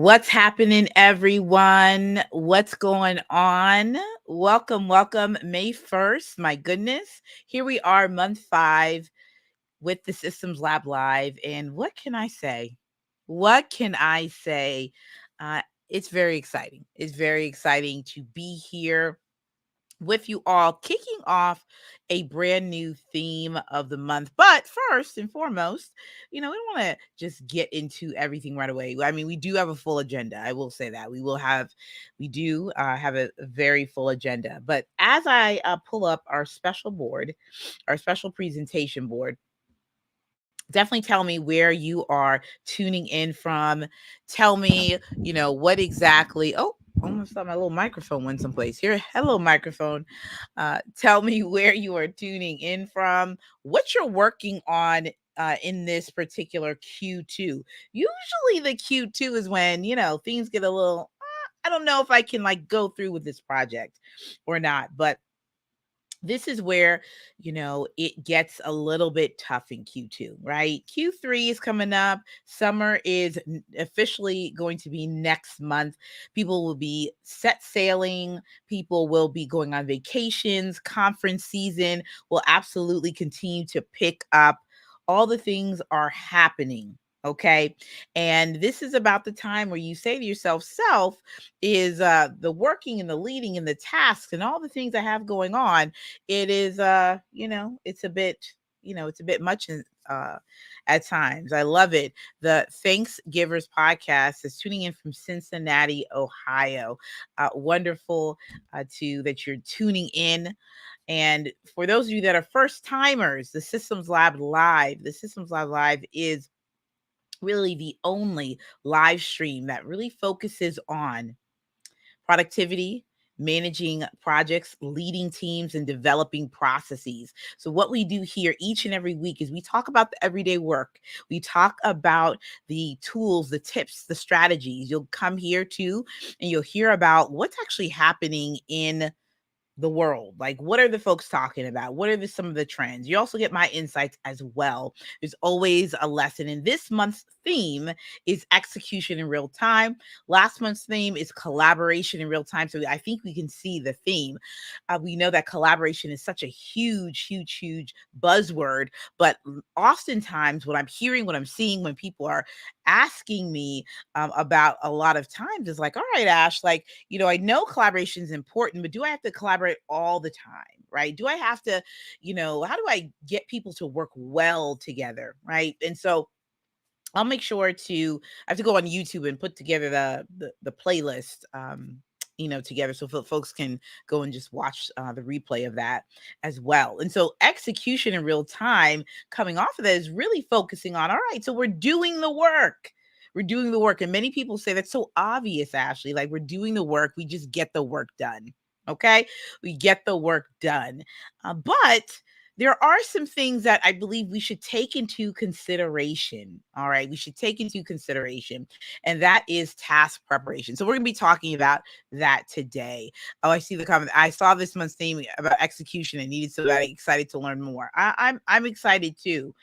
What's happening, everyone? What's going on? Welcome. May 1st. My goodness. Here we are, month 5 with the Systems Lab Live. And what can I say? What can I say? Uh, it's very exciting. It's very exciting to be here with you all, kicking off a brand new theme of the month. But first and foremost, we don't want to just get into everything right away. I mean, we do have a full agenda. I will say that we do have a very full agenda. But as I pull up our special board, our special presentation board, definitely tell me where you are tuning in from. Tell me, what exactly. Oh, almost thought my little microphone went someplace here. Hello, microphone. Tell me where you are tuning in from, what you're working on in this particular Q2. Usually the Q2 is when, things get a little, I don't know if I can like go through with this project or not, but this is where it gets a little bit tough in Q2, right? Q3 is coming up. Summer is officially going to be next month. People will be set sailing. People will be going on vacations. Conference season will absolutely continue to pick up. All the things are happening. Okay. And this is about the time where you say to yourself, self is the working and the leading and the tasks and all the things I have going on. It is it's a bit, it's a bit much at times. I love it. The Thanksgivers podcast is tuning in from Cincinnati, Ohio. Wonderful to that you're tuning in. And for those of you that are first timers, the Systems Lab Live is really the only live stream that really focuses on productivity, managing projects, leading teams, and developing processes. So, what we do here each and every week is we talk about the everyday work. We talk about the tools, the tips, the strategies. You'll come here too, and you'll hear about what's actually happening in the world. Like, what are the folks talking about? What are some of the trends? You also get my insights as well. There's always a lesson. And this month's theme is execution in real time. Last month's theme is collaboration in real time. So I think we can see the theme. We know that collaboration is such a huge buzzword, but oftentimes what I'm hearing, what I'm seeing when people are asking me about a lot of times is like, all right, Ash, like, I know collaboration is important, but do I have to collaborate all the time, right? Do I have to, how do I get people to work well together, right? And so I'll make sure to, I have to go on YouTube and put together the playlist, together so folks can go and just watch the replay of that as well. And so execution in real time coming off of that is really focusing on, all right, so we're doing the work. We're doing the work. And many people say that's so obvious, Ashley. Like, we're doing the work. We just get the work done. Okay. We get the work done. But there are some things that I believe we should take into consideration. All right. We should take into consideration, and that is task preparation. So we're going to be talking about that today. Oh, I see the comment. I saw this month's theme about execution and needed so excited to learn more. I'm excited too.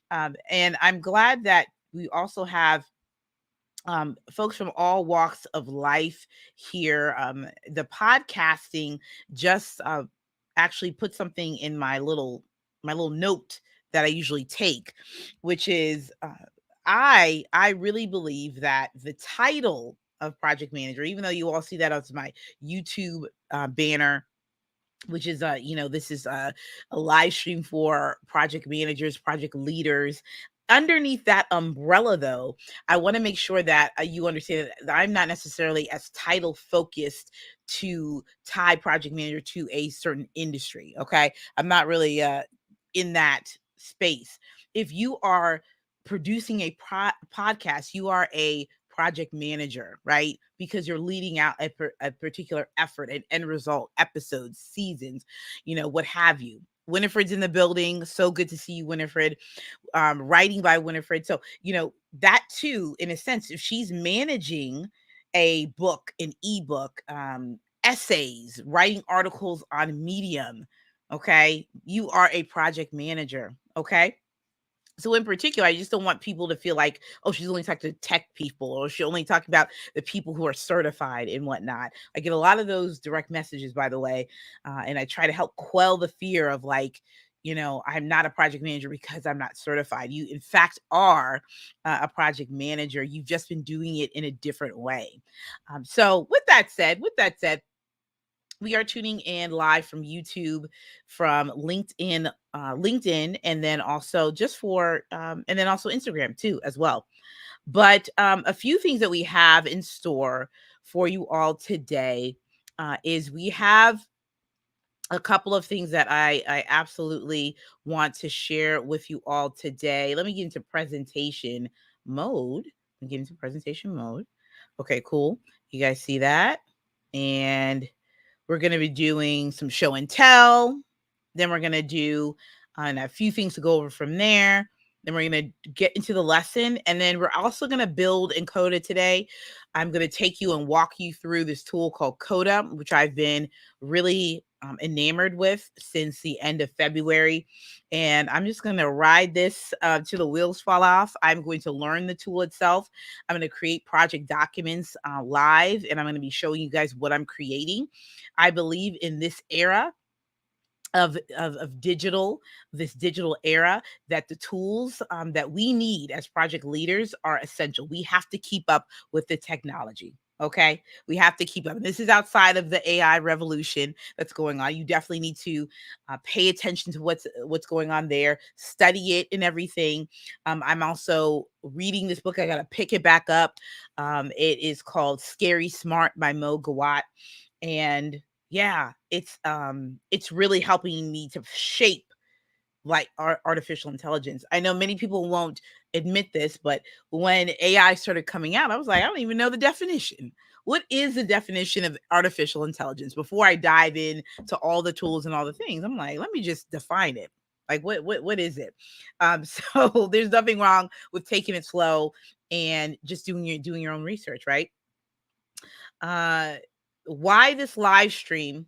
And I'm glad that we also have folks from all walks of life here. The podcasting just actually put something in my little note that I usually take, which is I really believe that the title of project manager, even though you all see that as my YouTube banner, which is this is a live stream for project managers, project leaders. Underneath that umbrella, though, I want to make sure that you understand that I'm not necessarily as title focused to tie project manager to a certain industry. Okay. I'm not really in that space. If you are producing a podcast, you are a project manager, right? Because you're leading out a particular effort, an end result, episodes, seasons, what have you. Winifred's in the building. So good to see you, Winifred. Writing by Winifred. So, that too, in a sense, if she's managing a book, an ebook, essays, writing articles on Medium, okay, you are a project manager, okay? So in particular, I just don't want people to feel like, oh, she's only talking to tech people, or she only talking about the people who are certified and whatnot. I get a lot of those direct messages, by the way, and I try to help quell the fear of like, I'm not a project manager because I'm not certified. You, in fact, are a project manager. You've just been doing it in a different way. So with that said, we are tuning in live from YouTube, from LinkedIn, and then also and then also Instagram too as well. But a few things that we have in store for you all today is we have a couple of things that I absolutely want to share with you all today. Let me get into presentation mode. Okay, cool. You guys see that? And we're going to be doing some show and tell. Then we're going to do and a few things to go over from there. Then we're going to get into the lesson. And then we're also going to build in Coda today. I'm going to take you and walk you through this tool called Coda, which I've been really enamored with since the end of February. And I'm just going to ride this till the wheels fall off. I'm going to learn the tool itself. I'm going to create project documents live, and I'm going to be showing you guys what I'm creating. I believe in this era of digital, this digital era, that the tools that we need as project leaders are essential. We have to keep up with the technology. Okay, we have to keep up. And this is outside of the AI revolution that's going on. You definitely need to pay attention to what's going on there, study it and everything. I'm also reading this book. I got to pick it back up. It is called Scary Smart by Mo Gawat, and yeah, it's really helping me to shape like artificial intelligence. I know many people won't admit this, but when AI started coming out, I was like, I don't even know the definition. What is the definition of artificial intelligence? Before I dive in to all the tools and all the things, I'm like, let me just define it. Like what is it? So there's nothing wrong with taking it slow and just doing your own research, right? uh why this live stream?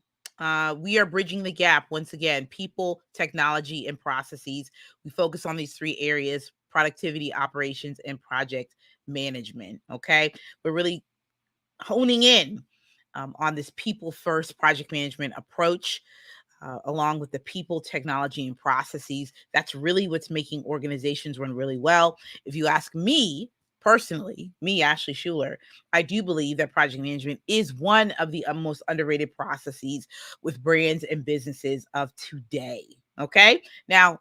We are bridging the gap once again: people, technology, and processes. We focus on these three areas: productivity, operations, and project management. Okay, we're really honing in on this people first project management approach, along with the people, technology, and processes. That's really what's making organizations run really well. If you ask me personally, me, Ashley Schuler, I do believe that project management is one of the most underrated processes with brands and businesses of today. Okay. Now,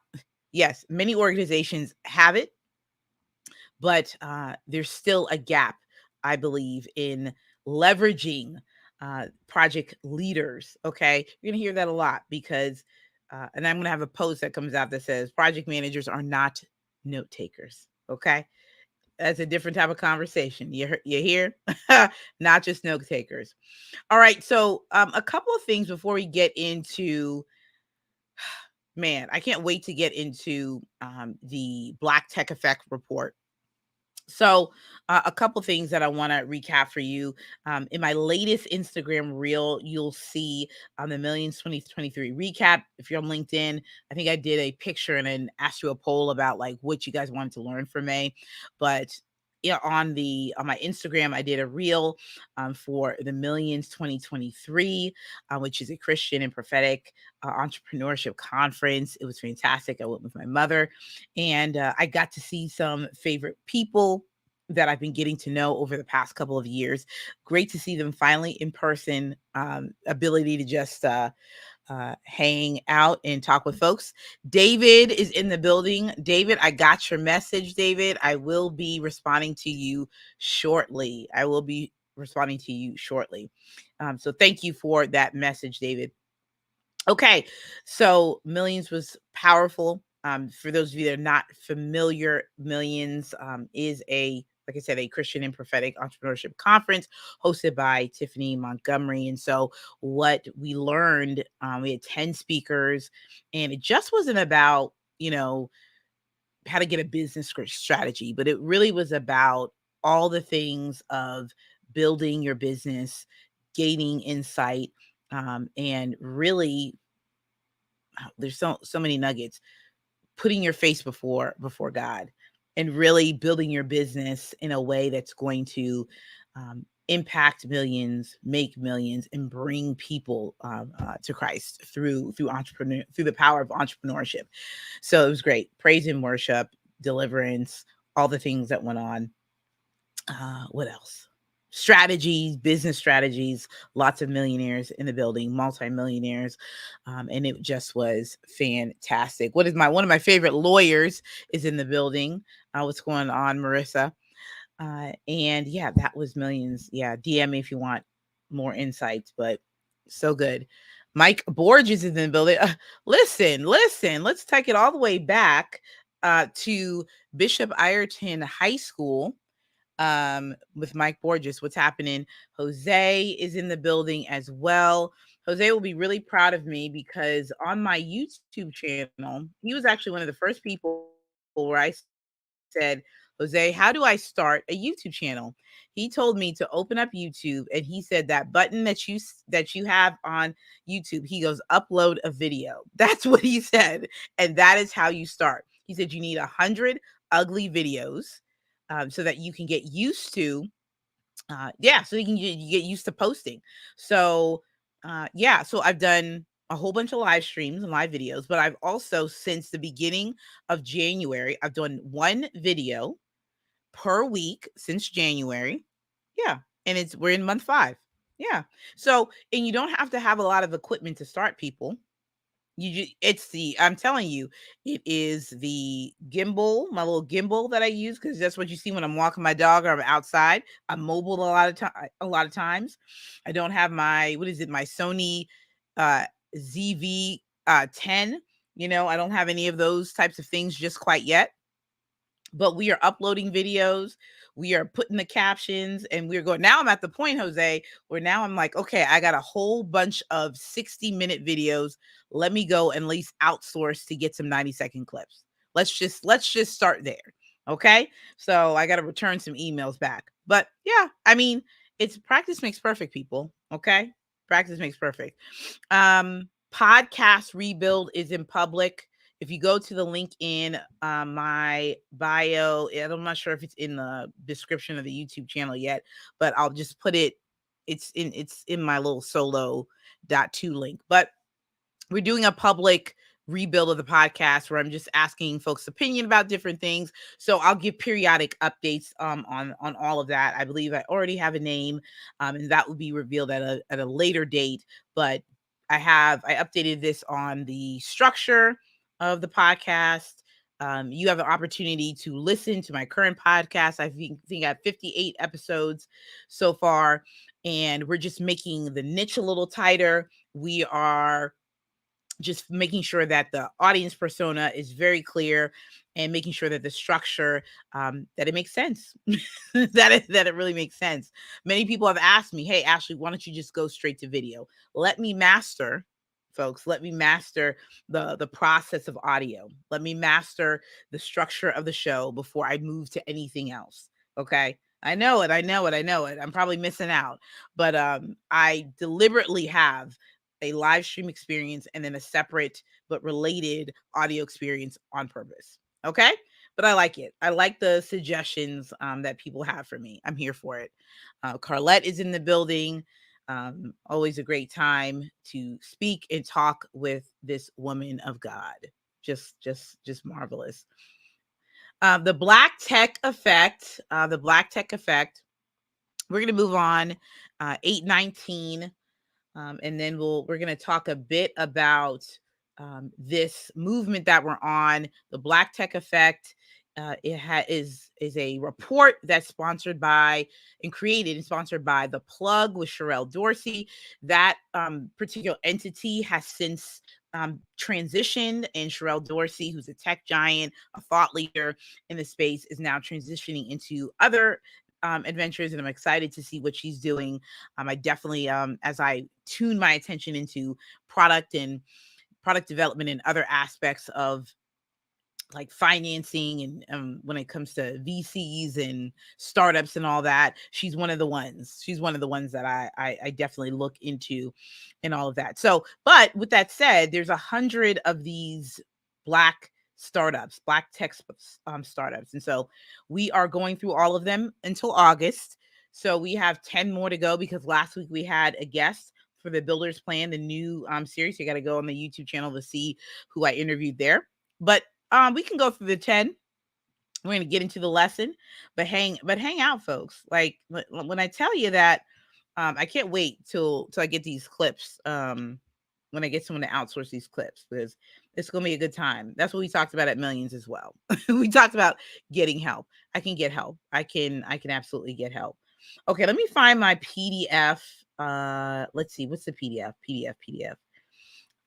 yes, many organizations have it, but there's still a gap, I believe, in leveraging project leaders. Okay, you're gonna hear that a lot because, and I'm gonna have a post that comes out that says project managers are not note takers. Okay, that's a different type of conversation. You hear? Not just note takers. All right, so a couple of things before we get into. Man, I can't wait to get into the Black Tech Effect report. So, a couple things that I want to recap for you. In my latest Instagram reel, you'll see on the Millions 2023 recap. If you're on LinkedIn, I think I did a picture and then asked you a poll about like what you guys wanted to learn from me. But yeah, on my Instagram, I did a reel for the Millions 2023, which is a Christian and prophetic entrepreneurship conference. It was fantastic. I went with my mother, and I got to see some favorite people that I've been getting to know over the past couple of years. Great to see them finally in person. Ability to just hang out and talk with folks. David is in the building. David, I got your message, David. I will be responding to you shortly. So thank you for that message, David. Okay, so Millions was powerful. For those of you that are not familiar, Millions is like I said, a Christian and prophetic entrepreneurship conference hosted by Tiffany Montgomery. And so, what we learned, we had 10 speakers, and it just wasn't about, how to get a business strategy, but it really was about all the things of building your business, gaining insight, and really there's so many nuggets. putting your face before God and really building your business in a way that's going to impact millions, make millions, and bring people to Christ through the power of entrepreneurship. So it was great. Praise and worship, deliverance, all the things that went on. What else? Strategies, business strategies, lots of millionaires in the building, multimillionaires. And it just was fantastic. One of my favorite lawyers is in the building. What's going on, Marissa? And yeah, that was millions. Yeah, DM me if you want more insights, but so good. Mike Borges is in the building. Listen, let's take it all the way back to Bishop Ireton High School with Mike Borges. What's happening? Jose is in the building as well. Jose will be really proud of me because on my YouTube channel, he was actually one of the first people where I said, Jose, how do I start a YouTube channel? He told me to open up YouTube, and he said that button that you have on YouTube, he goes, upload a video. That's what he said, and that is how you start. He said you need 100 ugly videos so that you can get used to so you can get used to posting. So so I've done a whole bunch of live streams and live videos, but I've also, since the beginning of January, I've done one video per week since January. Yeah. And we're in month 5. Yeah. So, and you don't have to have a lot of equipment to start, people. I'm telling you, it is the gimbal, my little gimbal that I use, because that's what you see when I'm walking my dog or I'm outside. I'm mobile a lot of times. I don't have my Sony ZV 10. I don't have any of those types of things just quite yet. But we are uploading videos, we are putting the captions, and we're going. Now I'm at the point, Jose, where now I'm like, okay, I got a whole bunch of 60-minute videos. Let me go and at least outsource to get some 90-second clips. Let's just start there. Okay. So I got to return some emails back. But yeah, I mean, it's practice makes perfect, people. Okay. Practice makes perfect. Podcast rebuild is in public. If you go to the link in my bio, and I'm not sure if it's in the description of the YouTube channel yet, but I'll just put it. It's in my little solo.2 link. But we're doing a public rebuild of the podcast where I'm just asking folks' opinion about different things. So I'll give periodic updates on all of that. I believe I already have a name, and that will be revealed at a later date. But I updated this on the structure of the podcast. You have an opportunity to listen to my current podcast. I think I have 58 episodes so far, and we're just making the niche a little tighter. We are just making sure that the audience persona is very clear and making sure that the structure that it makes sense that it really makes sense. Many people have asked me, hey Ashley, why don't you just go straight to video? Let me master the process of audio. Let me master the structure of the show before I move to anything else. Okay. I know it. I'm probably missing out, but I deliberately have a live stream experience and then a separate but related audio experience on purpose. Okay. But I like it. I like the suggestions that people have for me. I'm here for it. Carlette is in the building. Always a great time to speak and talk with this woman of God. Just marvelous. The Black Tech Effect. We're going to move on. 819. And then we're going to talk a bit about this movement that we're on, the Black Tech Effect. Is a report that's sponsored by and created and sponsored by The Plug with Sherelle Dorsey. That particular entity has since transitioned, and Sherelle Dorsey, who's a tech giant, a thought leader in the space, is now transitioning into other adventures, and I'm excited to see what she's doing. I definitely, as I tune my attention into product development and other aspects of like financing and when it comes to VCs and startups and all that, she's one of the ones that I definitely look into and all of that. So, but with that said, there's 100 of these Black startups, Black tech startups. And so we are going through all of them until August. So we have 10 more to go because last week we had a guest for the Builders Plan, the new series. You got to go on the YouTube channel to see who I interviewed there. But we can go through the 10. We're going to get into the lesson, but hang out, folks. Like when I tell you that, I can't wait till I get these clips. When I get someone to outsource these clips, because it's going to be a good time. That's what we talked about at Millions as well. We talked about getting help. I can get help. I can absolutely get help. Okay, let me find my PDF. Let's see, what's the PDF? PDF.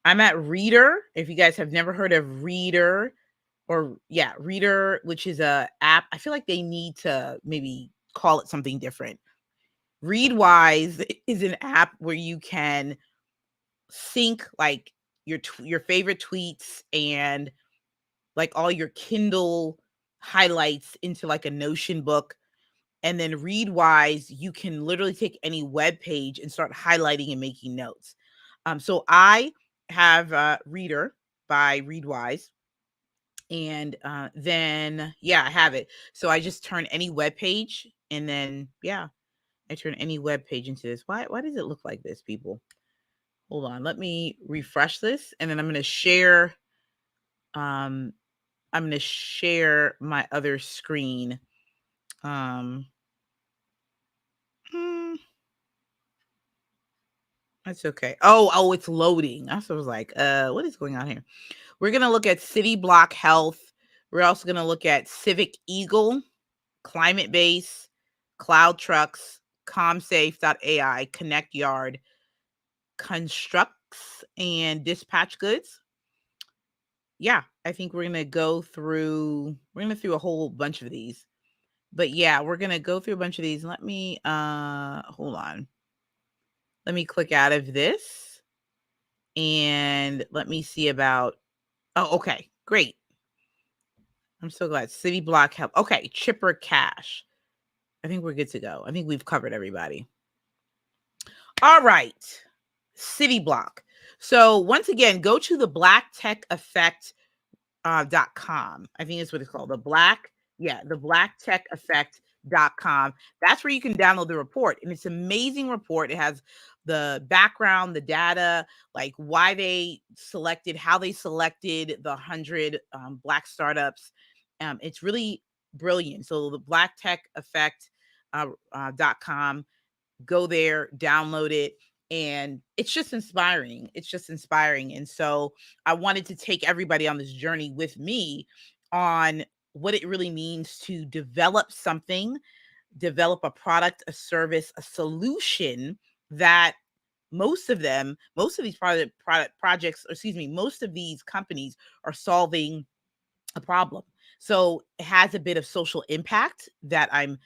I'm at Reader. If you guys have never heard of Reader, Reader, which is a app. I feel like they need to maybe call it something different. Readwise is an app where you can sync like your favorite tweets and like all your Kindle highlights into like a Notion book. And then Readwise, you can literally take any web page and start highlighting and making notes. So I have Reader by Readwise. And then, I have it. So I just turn any web page and then, I turn any web page into this. Why does it look like this, people? Hold on. Let me refresh this. And then I'm going to share. I'm going to share my other screen. That's okay. Oh, it's loading. I was like, what is going on here? We're going to look at City Block Health. We're also going to look at Civic Eagle, Climate Base, Cloud Trucks, ComSafe.ai, Connect Yard, Constructs, and Dispatch Goods. Yeah, I think we're going to go through a whole bunch of these. But yeah, we're going to go through a bunch of these. Let me hold on. Let me click out of this and let me see about okay, great. I'm so glad. City Block Help. Okay, Chipper Cash. I think we're good to go. I think we've covered everybody. All right. City Block. So once again, go to the blacktecheffect.com. I think that's what it's called. The blacktecheffect.com. That's where you can download the report. And it's an amazing report. It has the background, the data, like why they selected, how they selected the 100 Black startups. It's really brilliant. So the blacktecheffect.com. Go there, download it. And it's just inspiring. And so I wanted to take everybody on this journey with me on what it really means to develop something, develop a product, a service, a solution that most of these projects, most of these companies are solving a problem. So it has a bit of social impact that I'm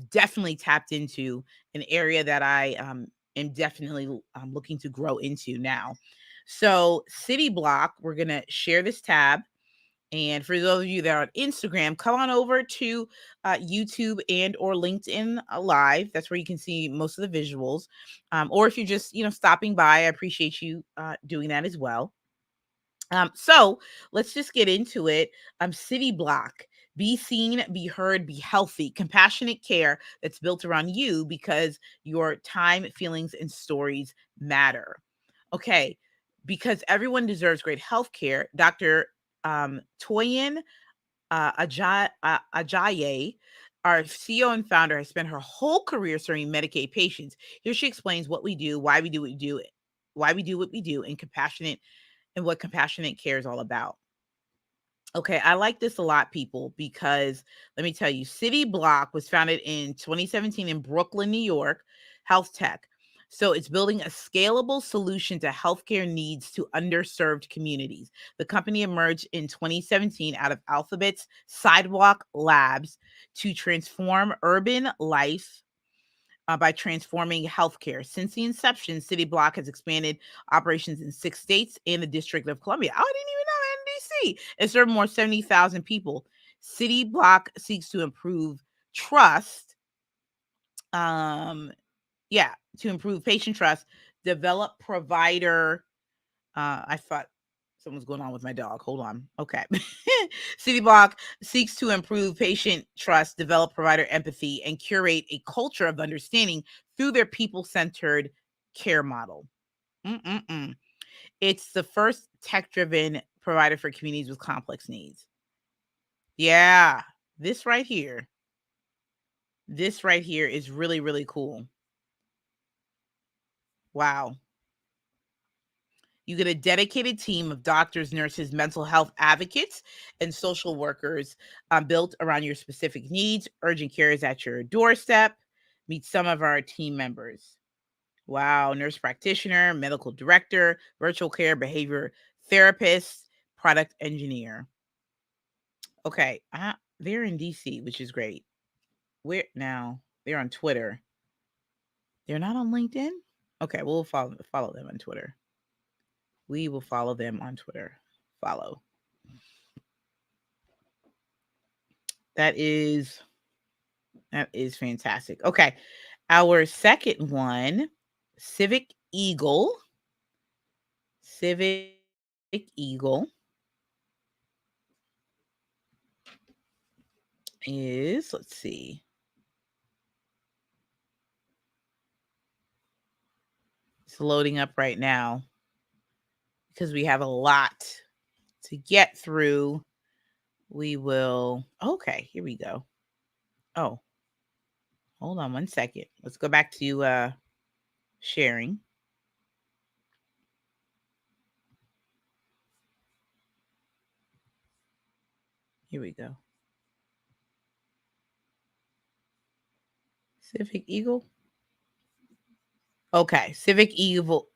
definitely tapped into, an area that I am definitely looking to grow into now. So City Block, we're going to share this tab. And for those of you that are on Instagram, come on over to YouTube and or LinkedIn Live. That's where you can see most of the visuals. Or if you're just, stopping by, I appreciate you doing that as well. So let's just get into it. City Block. Be seen, be heard, be healthy. Compassionate care that's built around you because your time, feelings, and stories matter. Okay, because everyone deserves great health care. Dr. Toyin Ajayi, our CEO and founder, has spent her whole career serving Medicaid patients. Here she explains what we do, why we do what we do, and what compassionate care is all about. Okay, I like this a lot, people, because let me tell you, City Block was founded in 2017 in Brooklyn, New York, health tech. So it's building a scalable solution to healthcare needs to underserved communities. The company emerged in 2017 out of Alphabet's Sidewalk Labs to transform urban life by transforming healthcare. Since the inception, City Block has expanded operations in 6 states and the District of Columbia. Oh, I didn't even know that, in DC. It served more 70,000 people. City Block seeks to improve trust, to improve patient trust, develop provider, Something's going on with my dog. Hold on. Okay. CityBlock seeks to improve patient trust, develop provider empathy, and curate a culture of understanding through their people-centered care model. Mm-mm-mm. It's the first tech-driven provider for communities with complex needs. Yeah, this right here. This right here is really, really cool. Wow. You get a dedicated team of doctors, nurses, mental health advocates, and social workers built around your specific needs. Urgent care is at your doorstep. Meet some of our team members. Wow, nurse practitioner, medical director, virtual care, behavior therapist, product engineer. Okay, they're in DC, which is great. Where now? They're on Twitter. They're not on LinkedIn? Okay, we'll follow them on Twitter. We will follow them on Twitter. Follow. That is fantastic. Okay. Our second one, Civic Eagle. Civic Eagle is, let's see. It's loading up right now because we have a lot to get through. We will, okay, here we go. Oh, hold on one second. Let's go back to sharing. Here we go. Civic Eagle. Okay, Civic Eagle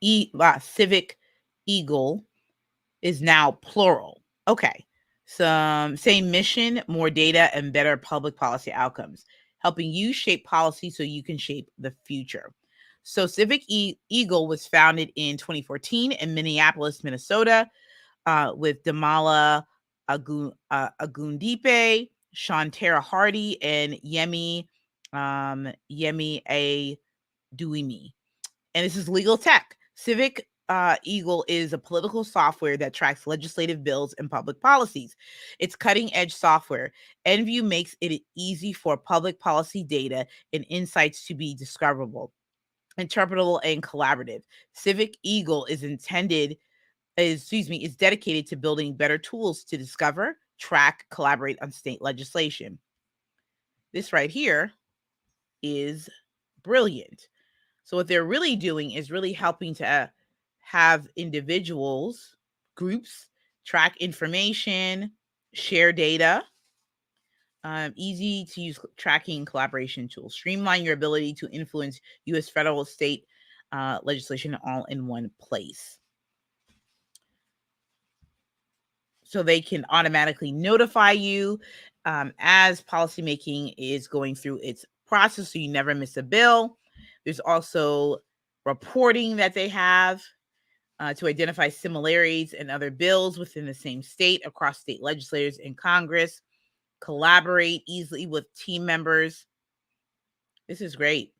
is now plural. Okay. Same mission, more data, and better public policy outcomes, helping you shape policy so you can shape the future. So Civic Eagle was founded in 2014 in Minneapolis, Minnesota, with Damala Agundipe, Shantara Hardy, and Yemi A. Duimi. And this is legal tech. Civic Eagle is a political software that tracks legislative bills and public policies. It's cutting edge software. Enview makes it easy for public policy data and insights to be discoverable, interpretable, and collaborative. Civic Eagle is dedicated to building better tools to discover, track, collaborate on state legislation. This right here is brilliant. So what they're really doing is really helping to have individuals, groups, track information, share data, easy to use tracking collaboration tools, streamline your ability to influence U.S. federal, state legislation all in one place. So they can automatically notify you as policymaking is going through its process, so you never miss a bill. There's also reporting that they have to identify similarities in other bills within the same state, across state legislators and Congress, collaborate easily with team members. This is great.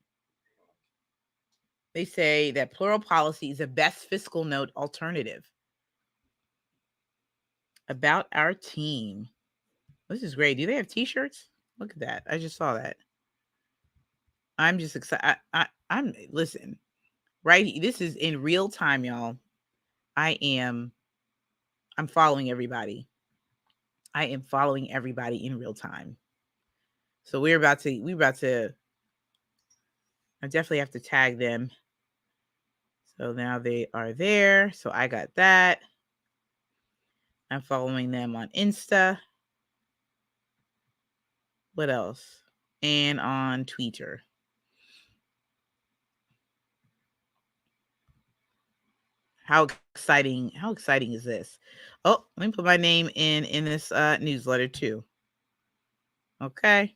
They say that plural policy is the best fiscal note alternative. About our team. This is great. Do they have t-shirts? Look at that. I just saw that. I'm just excited. I'm listen, right? This is in real time, y'all. I'm following everybody. I am following everybody in real time. So we're about to, I definitely have to tag them. So now they are there. So I got that. I'm following them on Insta. What else? And on Twitter. How exciting is this? Oh, let me put my name in this newsletter too. Okay.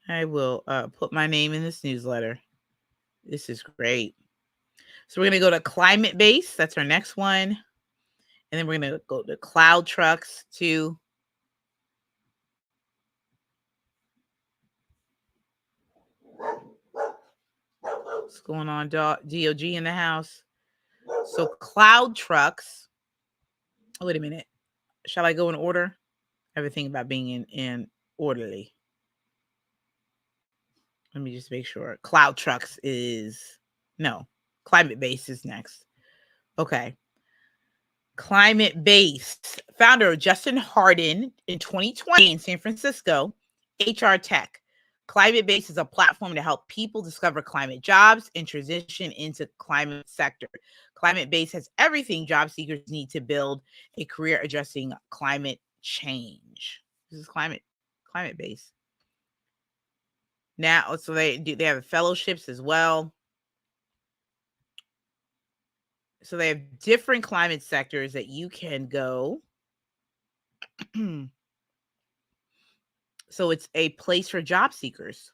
I will put my name in this newsletter. This is great. So we're going to go to climate base. That's our next one. And then we're going to go to cloud trucks too. What's going on, DOG in the house? So cloud trucks. Oh, wait a minute. Shall I go in order? Everything about being in orderly. Let me just make sure. Cloud trucks is no. Climate Base is next. Okay. Climate Base founder Justin Hardin in 2020 in San Francisco. HR Tech. Climate Base is a platform to help people discover climate jobs and transition into climate sector. Climate Base has everything job seekers need to build a career addressing climate change. This is climate Base. Now, so they have fellowships as well. So they have different climate sectors that you can go. So it's a place for job seekers.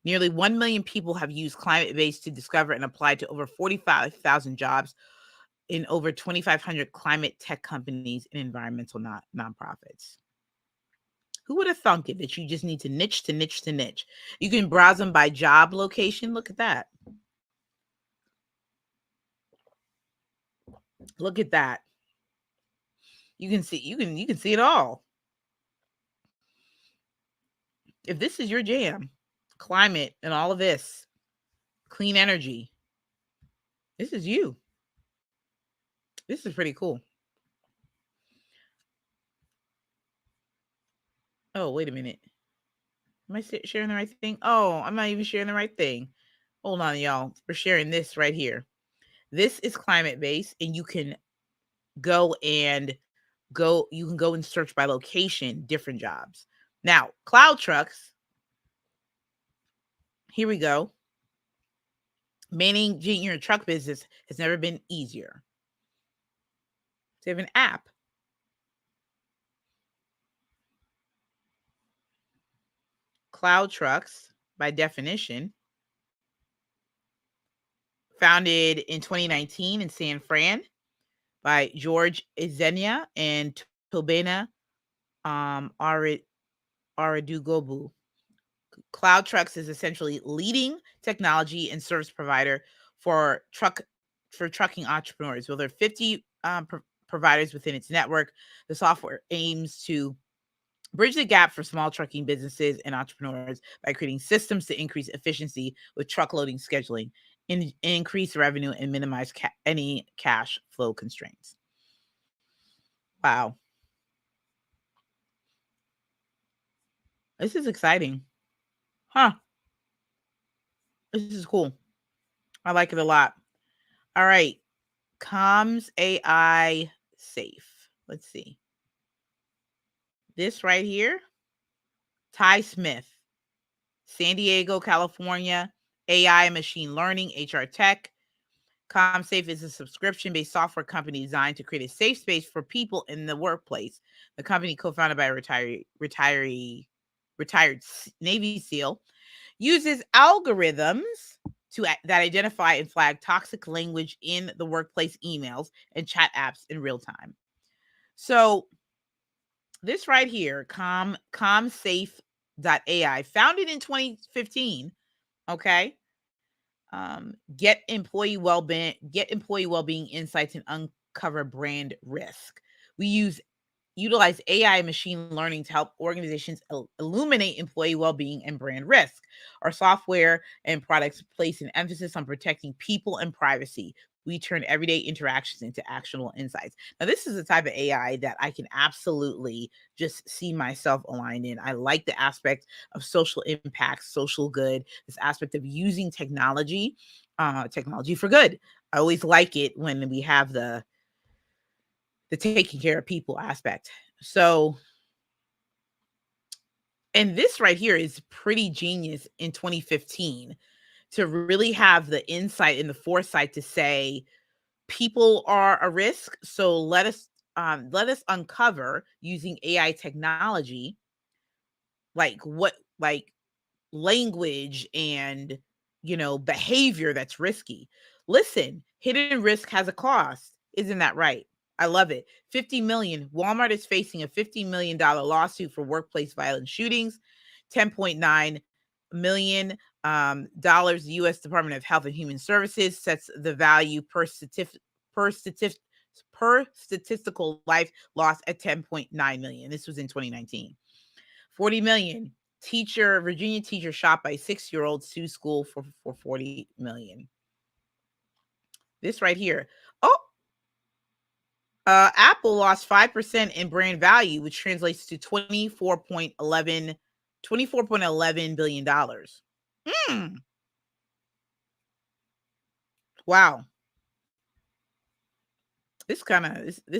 Nearly 1 million people have used Climate Base to discover and apply to over 45,000 jobs in over 2,500 climate tech companies and environmental nonprofits. Who would have thunk it that you just need to niche to niche to niche? You can browse them by job location. Look at that. Look at that. You can see it all. If this is your jam, climate and all of this, clean energy, this is you. This is pretty cool. Oh, wait a minute. Am I sharing the right thing? Oh, I'm not even sharing the right thing. Hold on, y'all. We're sharing this right here. This is Climate Base, and you can go and search by location, different jobs. Now, cloud trucks. Here we go. Managing your truck business has never been easier. They have an app. Cloud trucks, by definition, founded in 2019 in San Fran by George Izenia and Tobena Aradugobu. Cloud Trucks is essentially leading technology and service provider for trucking entrepreneurs. Well, there are 50 providers within its network. The software aims to bridge the gap for small trucking businesses and entrepreneurs by creating systems to increase efficiency with truck loading scheduling, increase revenue, and minimize any cash flow constraints. Wow. This is exciting. Huh. This is cool. I like it a lot. All right. Comms AI Safe. Let's see. This right here. Ty Smith, San Diego, California. AI and machine learning, HR tech. CommSafe is a subscription-based software company designed to create a safe space for people in the workplace. The company, co-founded by a retired Navy SEAL, uses algorithms that identify and flag toxic language in the workplace emails and chat apps in real time. So this right here, CommSafe.ai, founded in 2015, okay? Get employee well-being insights and uncover brand risk. We utilize AI and machine learning to help organizations illuminate employee well-being and brand risk. Our software and products place an emphasis on protecting people and privacy. We turn everyday interactions into actionable insights. Now, this is the type of AI that I can absolutely just see myself aligned in. I like the aspect of social impact, social good, this aspect of using technology for good. I always like it when we have the taking care of people aspect. So, and this right here is pretty genius in 2015 to really have the insight and the foresight to say people are a risk. So let us uncover using AI technology, like language and behavior that's risky. Listen, hidden risk has a cost. Isn't that right? I love it. 50 million. Walmart is facing a $50 million lawsuit for workplace violent shootings. 10.9 million dollars. The U.S. Department of Health and Human Services sets the value per statistical life loss at 10.9 million. This was in 2019. 40 million. Virginia teacher shot by 6-year-old sues school for 40 million. This right here. Oh, Apple lost 5% in brand value, which translates to $24.11 billion. Wow. This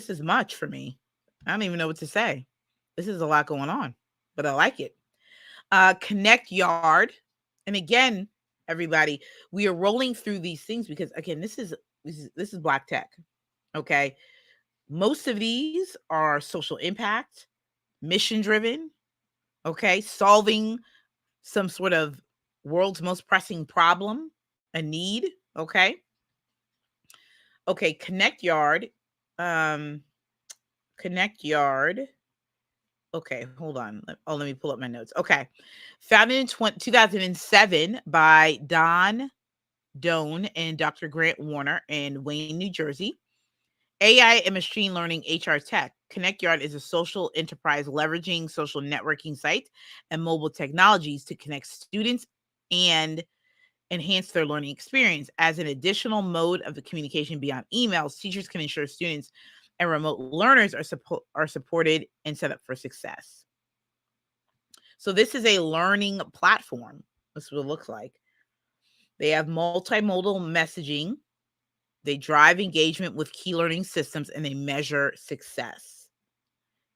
is much for me. I don't even know what to say. This is a lot going on, but I like it. Connect Yard. And again, everybody, we are rolling through these things because again, this is Black tech. Okay. Most of these are social impact, mission driven, okay, solving some sort of world's most pressing problem, a need, okay? Okay, Connect Yard. Connect Yard. Okay, hold on. Let me pull up my notes. Okay. Founded in 2007 by Don Doan and Dr. Grant Warner in Wayne, New Jersey. AI and machine learning HR tech. Connect Yard is a social enterprise leveraging social networking sites and mobile technologies to connect students and enhance their learning experience. As an additional mode of the communication beyond emails, teachers can ensure students and remote learners are supported and set up for success. So this is a learning platform. This is what it looks like. They have multimodal messaging. They drive engagement with key learning systems, and they measure success.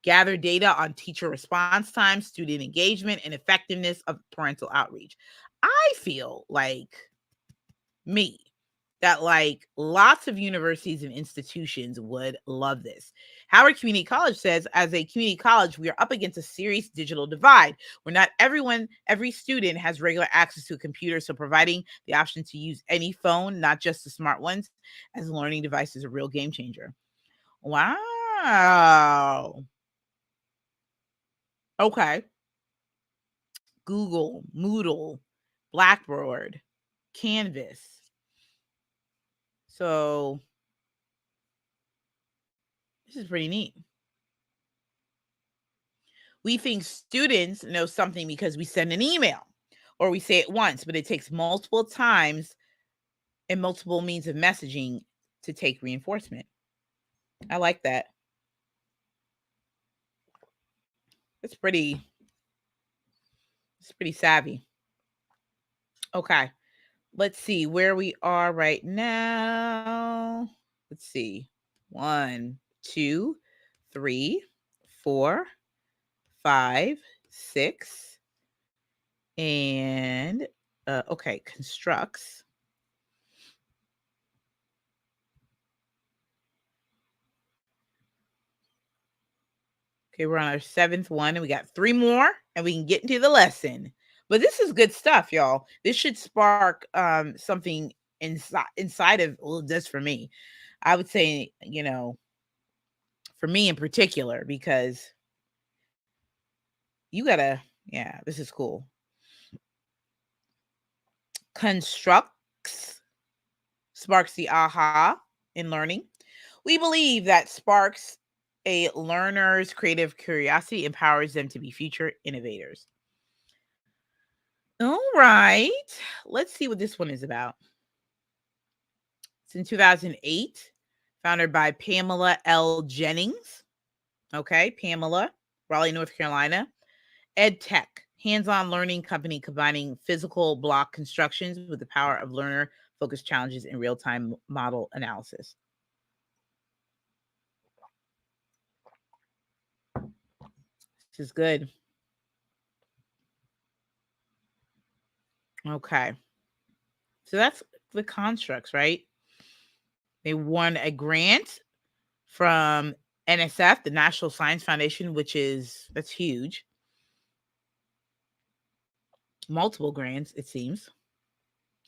Gather data on teacher response time, student engagement, and effectiveness of parental outreach. I feel like that like lots of universities and institutions would love this. Howard Community College says, as a community college, we are up against a serious digital divide where not every student has regular access to a computer. So providing the option to use any phone, not just the smart ones, as a learning device is a real game changer. Wow. Okay. Google, Moodle, Blackboard, Canvas. So this is pretty neat. We think students know something because we send an email or we say it once, but it takes multiple times and multiple means of messaging to take reinforcement. I like that. It's pretty savvy. Okay. Let's see where we are right now. Let's see. 1, 2, 3, 4, 5, 6. And okay, constructs. Okay, we're on our 7th one, and we got 3 more, and we can get into the lesson. But this is good stuff, y'all. This should spark something inside of, well, this for me. I would say, for me in particular, because you gotta, yeah, this is cool. Constructs sparks the aha in learning. We believe that sparks a learner's creative curiosity, empowers them to be future innovators. All right. Let's see what this one is about. It's in 2008, founded by Pamela L. Jennings. Okay, Pamela, Raleigh, North Carolina. EdTech, hands-on learning company combining physical block constructions with the power of learner-focused challenges and real-time model analysis. This is good. Okay. So that's the constructs, right? They won a grant from NSF, the National Science Foundation, that's huge. Multiple grants, it seems.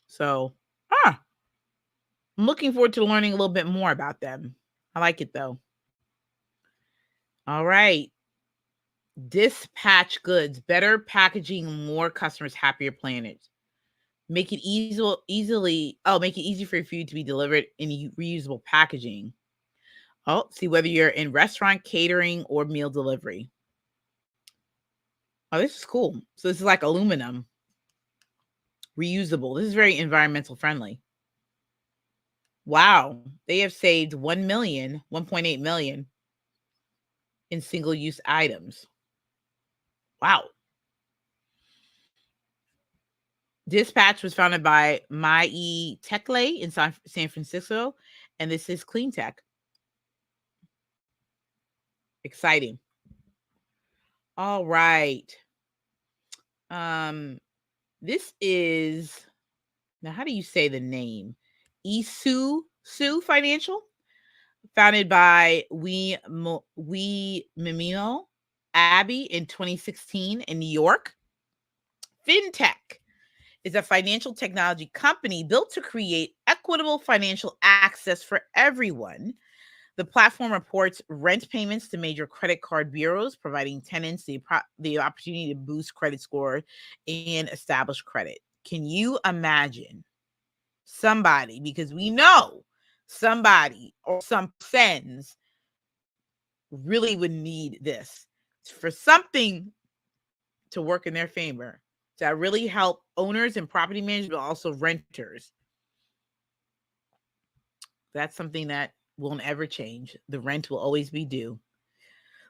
So, I'm looking forward to learning a little bit more about them. I like it though. All right. Dispatch goods, better packaging, more customers, happier planet. Make it make it easy for your food to be delivered in reusable packaging. Oh, see whether you're in restaurant, catering, or meal delivery. Oh, this is cool. So this is like aluminum, reusable. This is very environmental friendly. Wow, they have saved 1.8 million in single-use items. Wow. Dispatch was founded by Mai Tekle in San Francisco, and this is clean tech. Exciting. All right. This is, now how do you say the name? Isu Financial, founded by Mimimo Abbey in 2016 in New York. FinTech is a financial technology company built to create equitable financial access for everyone. The platform reports rent payments to major credit card bureaus, providing tenants the opportunity to boost credit score and establish credit. Can you imagine somebody, because we know somebody or some friends really would need this for something to work in their favor, to really help owners and property managers, but also renters. That's something that won't ever change. The rent will always be due.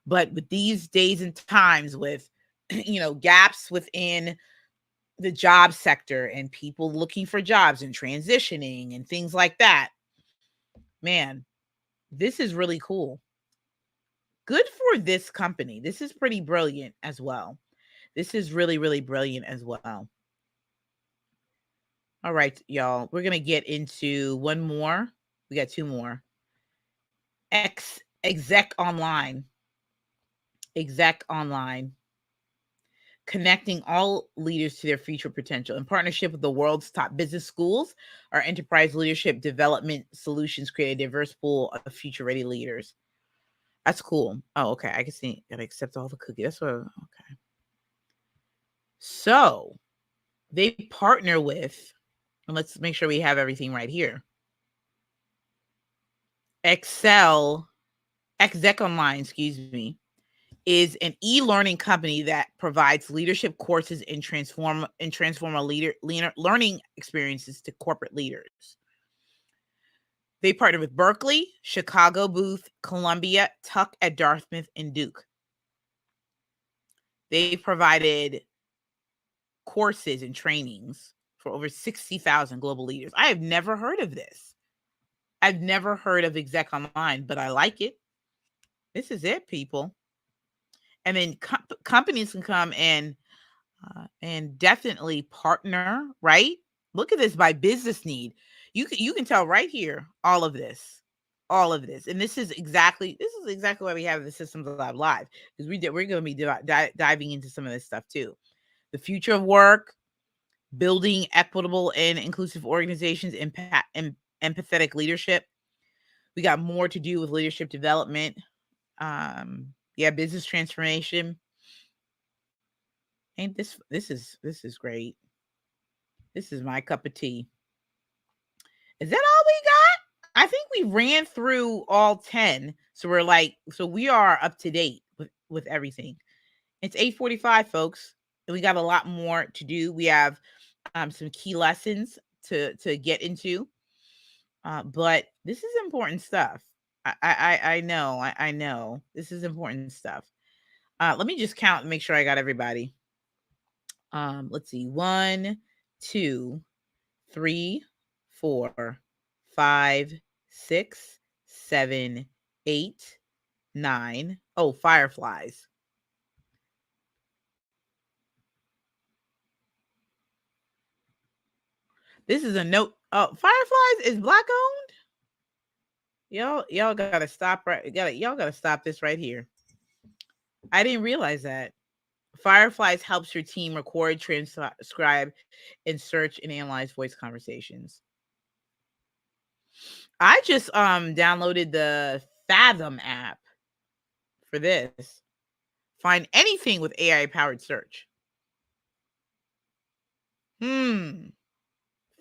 But with these days and times, with gaps within the job sector and people looking for jobs and transitioning and things like that, man, this is really cool. Good for this company. This is pretty brilliant as well. This is really, really brilliant as well. All right, y'all. We're going to get into one more. We got two more. Exec Online. Exec Online. Connecting all leaders to their future potential. In partnership with the world's top business schools, our enterprise leadership development solutions create a diverse pool of future-ready leaders. That's cool. Oh, okay. I can see. Gotta accept all the cookies. That's what. Okay. So they partner with, and let's make sure we have everything right here. Exec Online, excuse me, is an e-learning company that provides leadership courses and transform learning experiences to corporate leaders. They partner with Berkeley, Chicago, Booth, Columbia, Tuck at Dartmouth, and Duke. They provided courses and trainings for over 60,000 global leaders. I have never heard of this. I've never heard of Exec Online, but I like it. This is it, people. And then companies can come and definitely partner, right? Look at this, by business need. You can tell right here all of this. And this is exactly why we have the Systems Lab Live, because we're going to be diving into some of this stuff too. The future of work, building equitable and inclusive organizations, empathetic leadership. We got more to do with leadership development. Business transformation. And this is great. This is my cup of tea. Is that all we got? I think we ran through all 10. So we are up to date with everything. It's 8:45, folks. And we got a lot more to do. We have some key lessons to get into. But this is important stuff. I know. This is important stuff. Let me just count and make sure I got everybody. Let's see. 1, 2, 3, 4, 5, 6, 7, 8, 9. Oh, fireflies. This is a note. Oh, fireflies is Black owned. Y'all gotta stop y'all gotta stop this right here. I didn't realize that. Fireflies helps your team record, transcribe, and search and analyze voice conversations. I just downloaded the Fathom app for this. find anything with AI powered search.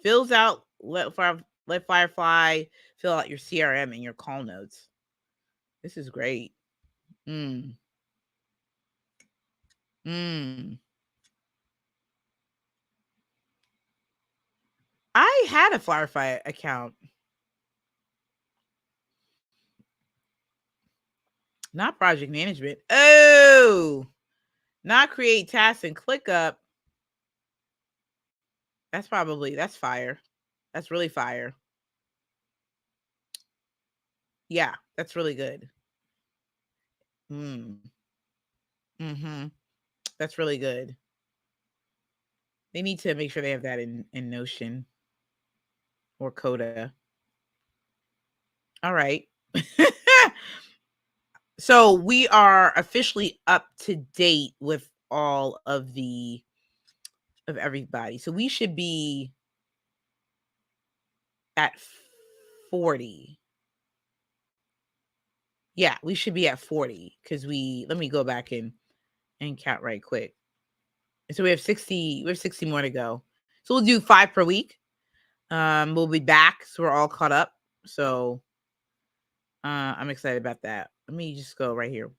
Fills out, let Firefly fill out your CRM and your call notes. This is great. Mm. I had a Firefly account. Not project management. Oh, not create tasks and ClickUp. That's fire. That's really fire. Yeah, that's really good. Mm-hmm. That's really good. They need to make sure they have that in Notion or Coda. All right. So we are officially up to date with all of everybody. So we should be at 40. Yeah, we should be at 40 because let me go back and count right quick. So we have 60 more to go. So we'll do 5 per week. We'll be back, so we're all caught up. So I'm excited about that. Let me just go right here.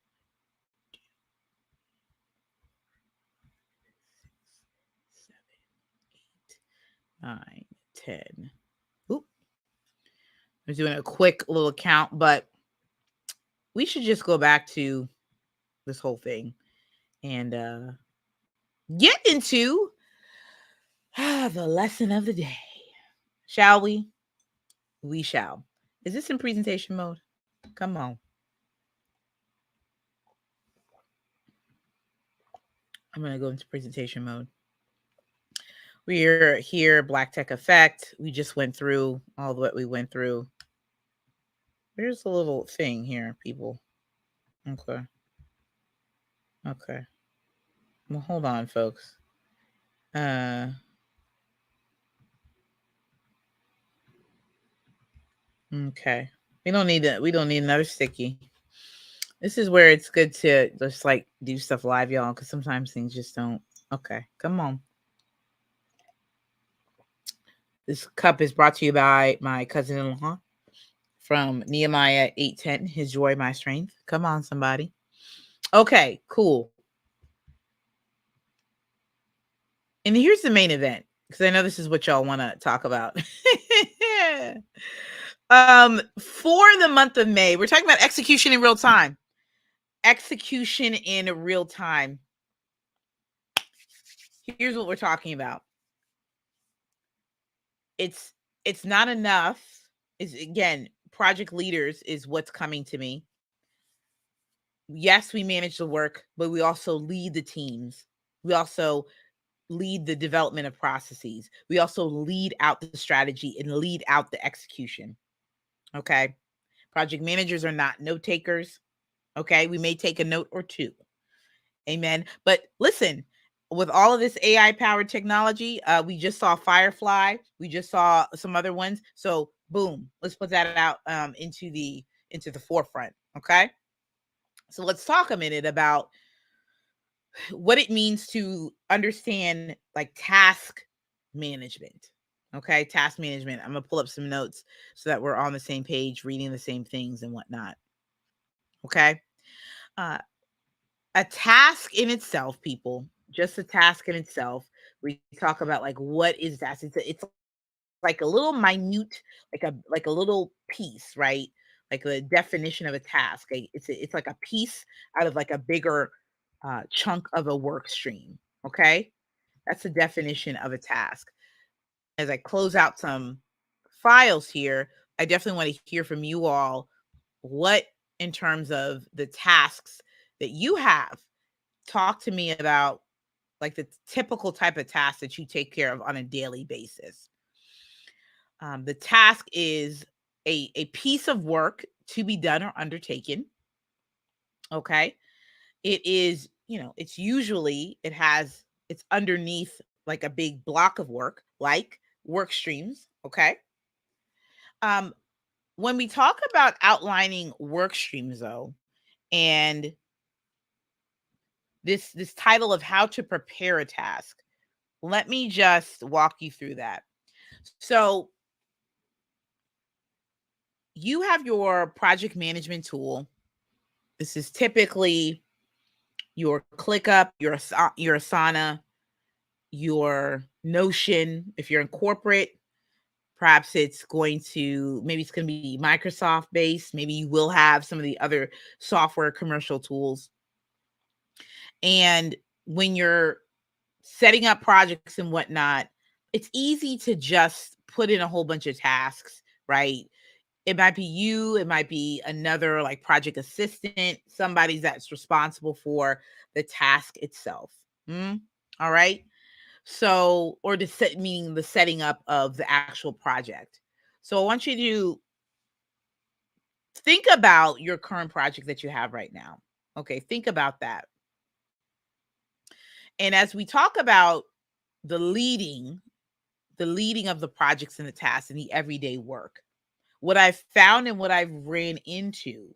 7, 8, 9, 10. Oop. I'm doing a quick little count, but we should just go back to this whole thing and get into the lesson of the day. Shall we? We shall. Is this in presentation mode? Come on. I'm going to go into presentation mode. We're here, Black Tech Effect. We just went through all what we went through. There's a little thing here, people. Okay. Okay. Well, hold on, folks. Okay. We don't need another sticky. This is where it's good to just like do stuff live, y'all, because sometimes things just don't. Okay, come on. This cup is brought to you by my cousin-in-law from Nehemiah 8:10. His joy, my strength. Come on, somebody. Okay, cool. And here's the main event, because I know this is what y'all want to talk about. For the month of May, we're talking about execution in real time. Execution in real time. Here's what we're talking about. It's not enough. Is again, project leaders is what's coming to me. Yes, we manage the work, but we also lead the teams. We also lead the development of processes. We also lead out the strategy and lead out the execution. Okay. Project managers are not note takers. Okay. We may take a note or two. Amen. But listen, with all of this AI powered technology, we just saw Firefly. We just saw some other ones. So boom, let's put that out into the forefront. Okay. So let's talk a minute about what it means to understand like task management. Okay. Task management. I'm going to pull up some notes so that we're on the same page, reading the same things and whatnot. Okay. A task in itself, people, just a task in itself. We talk about like, what is that? It's like a little minute, like a little piece, right? Like the definition of a task. It's like a piece out of like a bigger chunk of a work stream. Okay. That's the definition of a task. As I close out some files here, I definitely want to hear from you all what, in terms of the tasks that you have, talk to me about like the typical type of task that you take care of on a daily basis. The task is a piece of work to be done or undertaken. Okay. It is, it's usually, it's underneath like a big block of work, like work streams. Okay. When we talk about outlining work streams though, and this title of how to prepare a task. Let me just walk you through that. So you have your project management tool. This is typically your ClickUp, your Asana, your Notion. If you're in corporate, perhaps it's going to, maybe it's going to be Microsoft based. Maybe you will have some of the other software commercial tools. And when you're setting up projects and whatnot, it's easy to just put in a whole bunch of tasks, right? It might be you, it might be another like project assistant, somebody that's responsible for the task itself. All right. So, or the set, meaning the setting up of the actual project. So I want you to think about your current project that you have right now. Okay, think about that. And as we talk about the leading of the projects and the tasks and the everyday work, what I've found and what I've ran into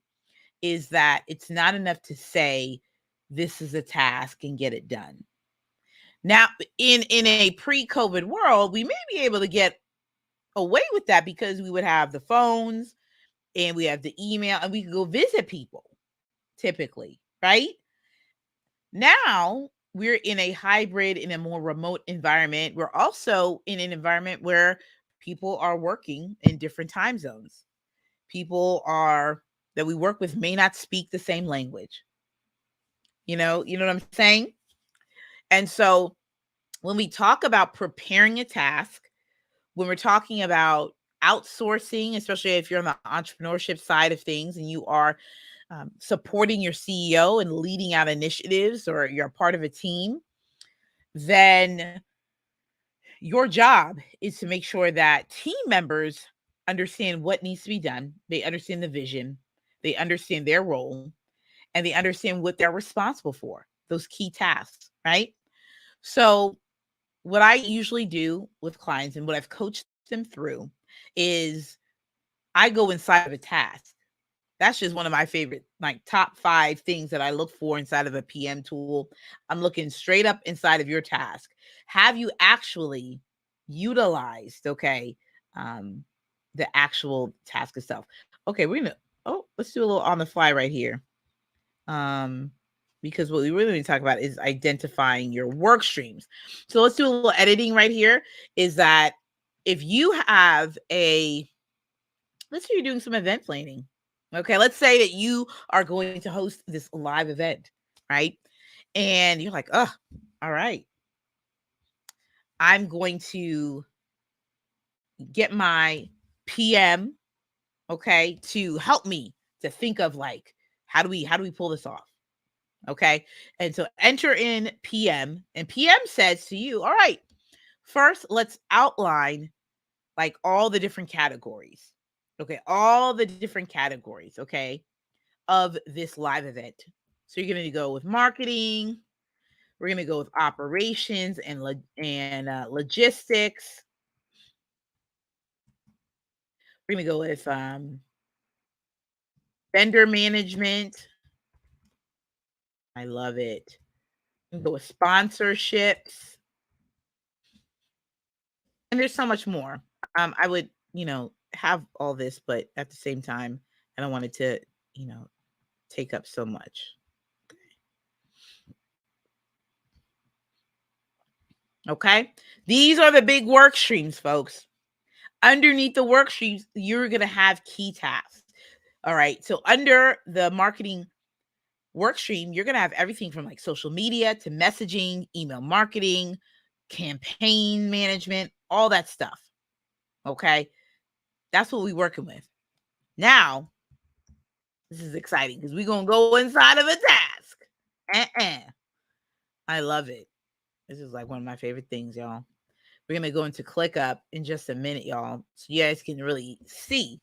is that it's not enough to say this is a task and get it done. Now, in a pre-COVID world, we may be able to get away with that because we would have the phones and we have the email and we could go visit people typically, right? Now we're in a hybrid, in a more remote environment. We're also in an environment where people are working in different time zones. People are that we work with may not speak the same language. You know what I'm saying? And so when we talk about preparing a task, when we're talking about outsourcing, especially if you're on the entrepreneurship side of things and you are supporting your CEO and leading out initiatives, or you're a part of a team, then your job is to make sure that team members understand what needs to be done. They understand the vision, they understand their role, and they understand what they're responsible for, those key tasks, right? So what I usually do with clients and what I've coached them through is I go inside of a task. That's just one of my favorite, like top 5 things that I look for inside of a PM tool. I'm looking straight up inside of your task. Have you actually utilized, okay, the actual task itself? Okay, let's do a little on the fly right here. Because what we really need to talk about is identifying your work streams. So let's do a little editing right here. Is that if you have let's say you're doing some event planning. Okay, let's say that you are going to host this live event, right? And you're like, oh, all right, I'm going to get my PM, okay, to help me to think of like, how do we pull this off? Okay. And so enter in PM, and PM says to you, all right, first let's outline like all the different categories. Okay. All the different categories. Okay. Of this live event. So you're going to go with marketing. We're going to go with operations and logistics. We're going to go with vendor management. I love it. We can go with sponsorships. And there's so much more. I would, have all this, but at the same time, I don't want it to, take up so much. Okay. These are the big work streams, folks. Underneath the work streams, you're going to have key tasks. All right. So under the marketing work stream, you're going to have everything from like social media to messaging, email marketing, campaign management, all that stuff. Okay. That's what we're working with. Now, this is exciting because we're going to go inside of a task. I love it. This is like one of my favorite things, y'all. We're going to go into ClickUp in just a minute, y'all, so you guys can really see.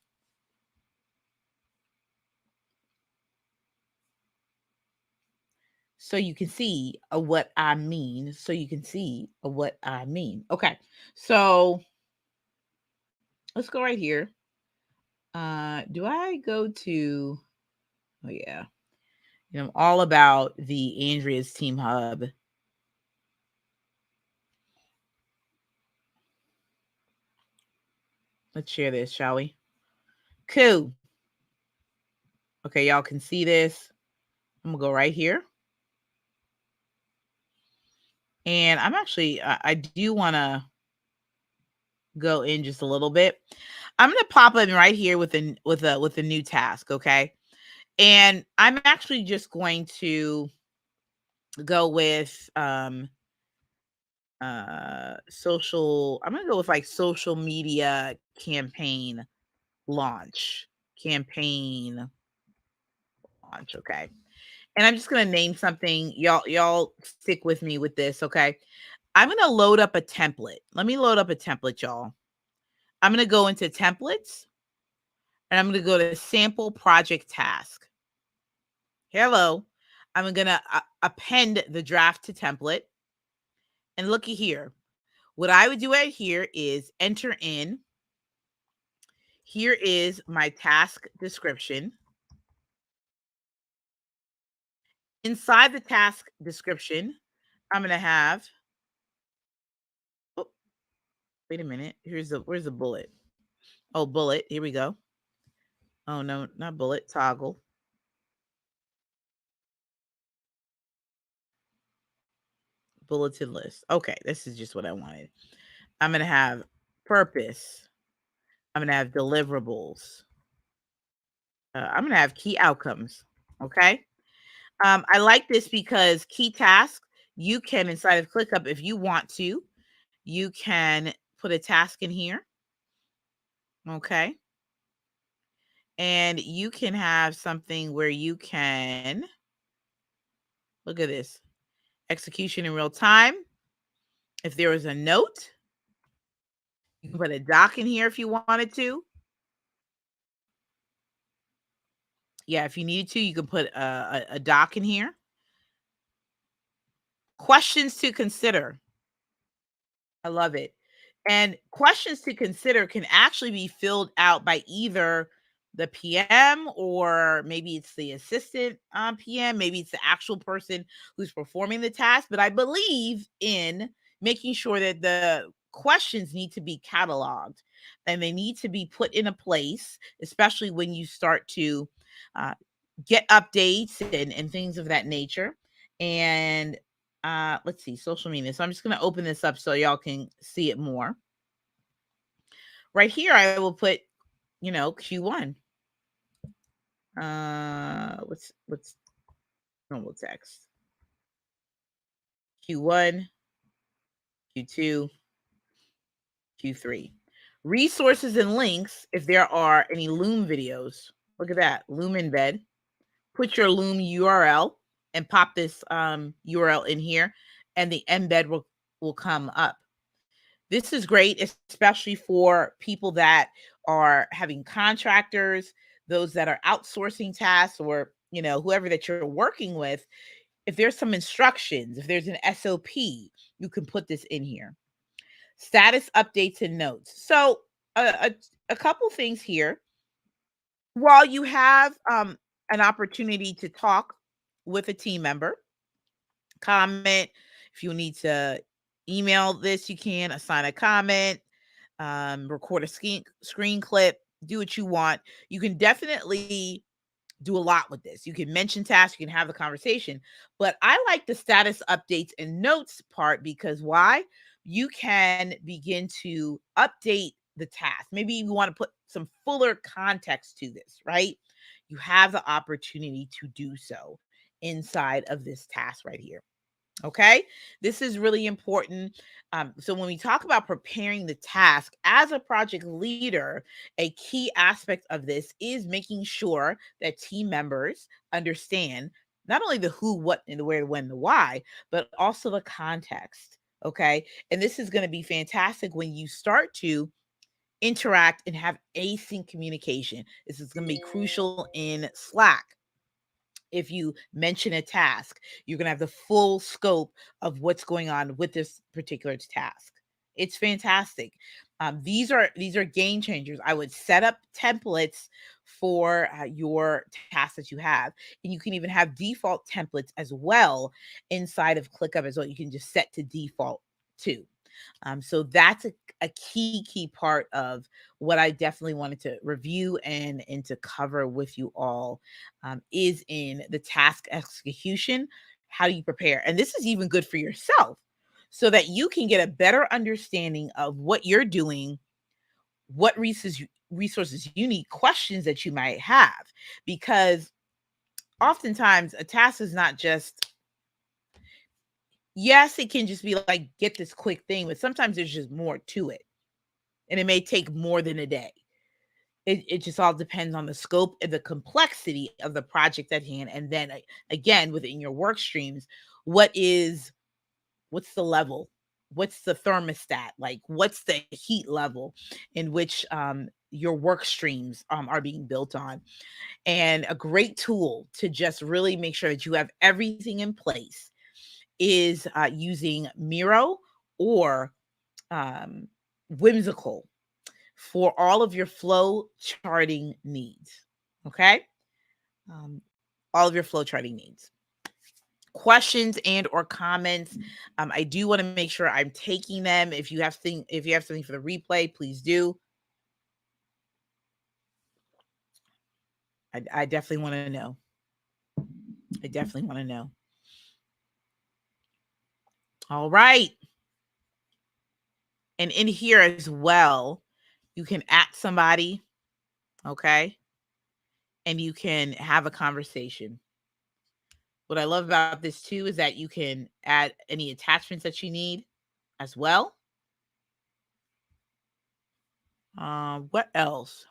So you can see what I mean. Okay. So let's go right here. Do I go to, oh yeah. I'm all about the Andrea's Team Hub. Let's share this, shall we? Cool. Okay, y'all can see this. I'm gonna go right here. And I'm actually, I do want to go in just a little bit. I'm gonna pop in right here with a new task, okay? And I'm actually just going to go with social. I'm gonna go with like social media campaign launch. Campaign launch, okay? And I'm just gonna name something. Y'all stick with me with this, okay? I'm gonna load up a template. Let me load up a template, y'all. I'm gonna go into templates and I'm gonna go to sample project task. Hello. I'm gonna append the draft to template. And looky here. What I would do right here is enter in. Here is my task description. Inside the task description, I'm gonna have. Oh, wait a minute. Where's the bullet? Oh, bullet. Here we go. Oh no, not bullet. Toggle. Bulletin list. Okay, this is just what I wanted. I'm gonna have purpose. I'm gonna have deliverables. I'm gonna have key outcomes. Okay. I like this because key tasks, you can inside of ClickUp, if you want to, you can put a task in here. Okay. And you can have something where you can look at this execution in real time. If there was a note, you can put a doc in here if you wanted to. Yeah, if you needed to, you can put a doc in here. Questions to consider. I love it. And questions to consider can actually be filled out by either the PM or maybe it's the assistant PM, maybe it's the actual person who's performing the task. But I believe in making sure that the questions need to be cataloged and they need to be put in a place, especially when you start to get updates and things of that nature. And let's see, social media. So I'm just going to open this up so y'all can see it more. Right here, I will put, Q1. What's normal text? Q1, Q2, Q3. Resources and links, if there are any Loom videos. Look at that, Loom embed. Put your Loom URL and pop this URL in here, and the embed will come up. This is great, especially for people that are having contractors, those that are outsourcing tasks, or whoever that you're working with. If there's some instructions, if there's an SOP, you can put this in here. Status updates and notes. So a couple things here. While you have an opportunity to talk with a team member, comment. If you need to email this, you can assign a comment, record a screen clip, do what you want. You can definitely do a lot with this. You can mention tasks, you can have the conversation, but I like the status updates and notes part because why? You can begin to update the task. Maybe you want to put some fuller context to this, right? You have the opportunity to do so inside of this task right here. Okay, this is really important. So, when we talk about preparing the task as a project leader, a key aspect of this is making sure that team members understand not only the who, what, and the where, the when, the why, but also the context. Okay, and this is going to be fantastic when you start to interact and have async communication. This is going to be crucial in Slack. If you mention a task, you're going to have the full scope of what's going on with this particular task. It's fantastic. These are game changers. I would set up templates for your tasks that you have, and you can even have default templates as well inside of ClickUp as well. You can just set to default too. So that's a key part of what I definitely wanted to review and to cover with you all, is in the task execution. How do you prepare? And this is even good for yourself so that you can get a better understanding of what you're doing, what resources you need, questions that you might have, because oftentimes a task is not just, yes, it can just be like, get this quick thing, but sometimes there's just more to it. And it may take more than a day. It just all depends on the scope and the complexity of the project at hand. And then again, within your work streams, what's the level? What's the thermostat? Like, what's the heat level in which your work streams are being built on? And a great tool to just really make sure that you have everything in place is using Miro or um, Whimsical for all of your flow charting needs. Okay. Um, all of your flow charting needs. Questions and or comments. I do want to make sure I'm taking them. If you have something for the replay, please do. I definitely want to know. I definitely want to know. All right. And in here as well, you can at somebody, okay? And you can have a conversation. What I love about this too is that you can add any attachments that you need as well. What else?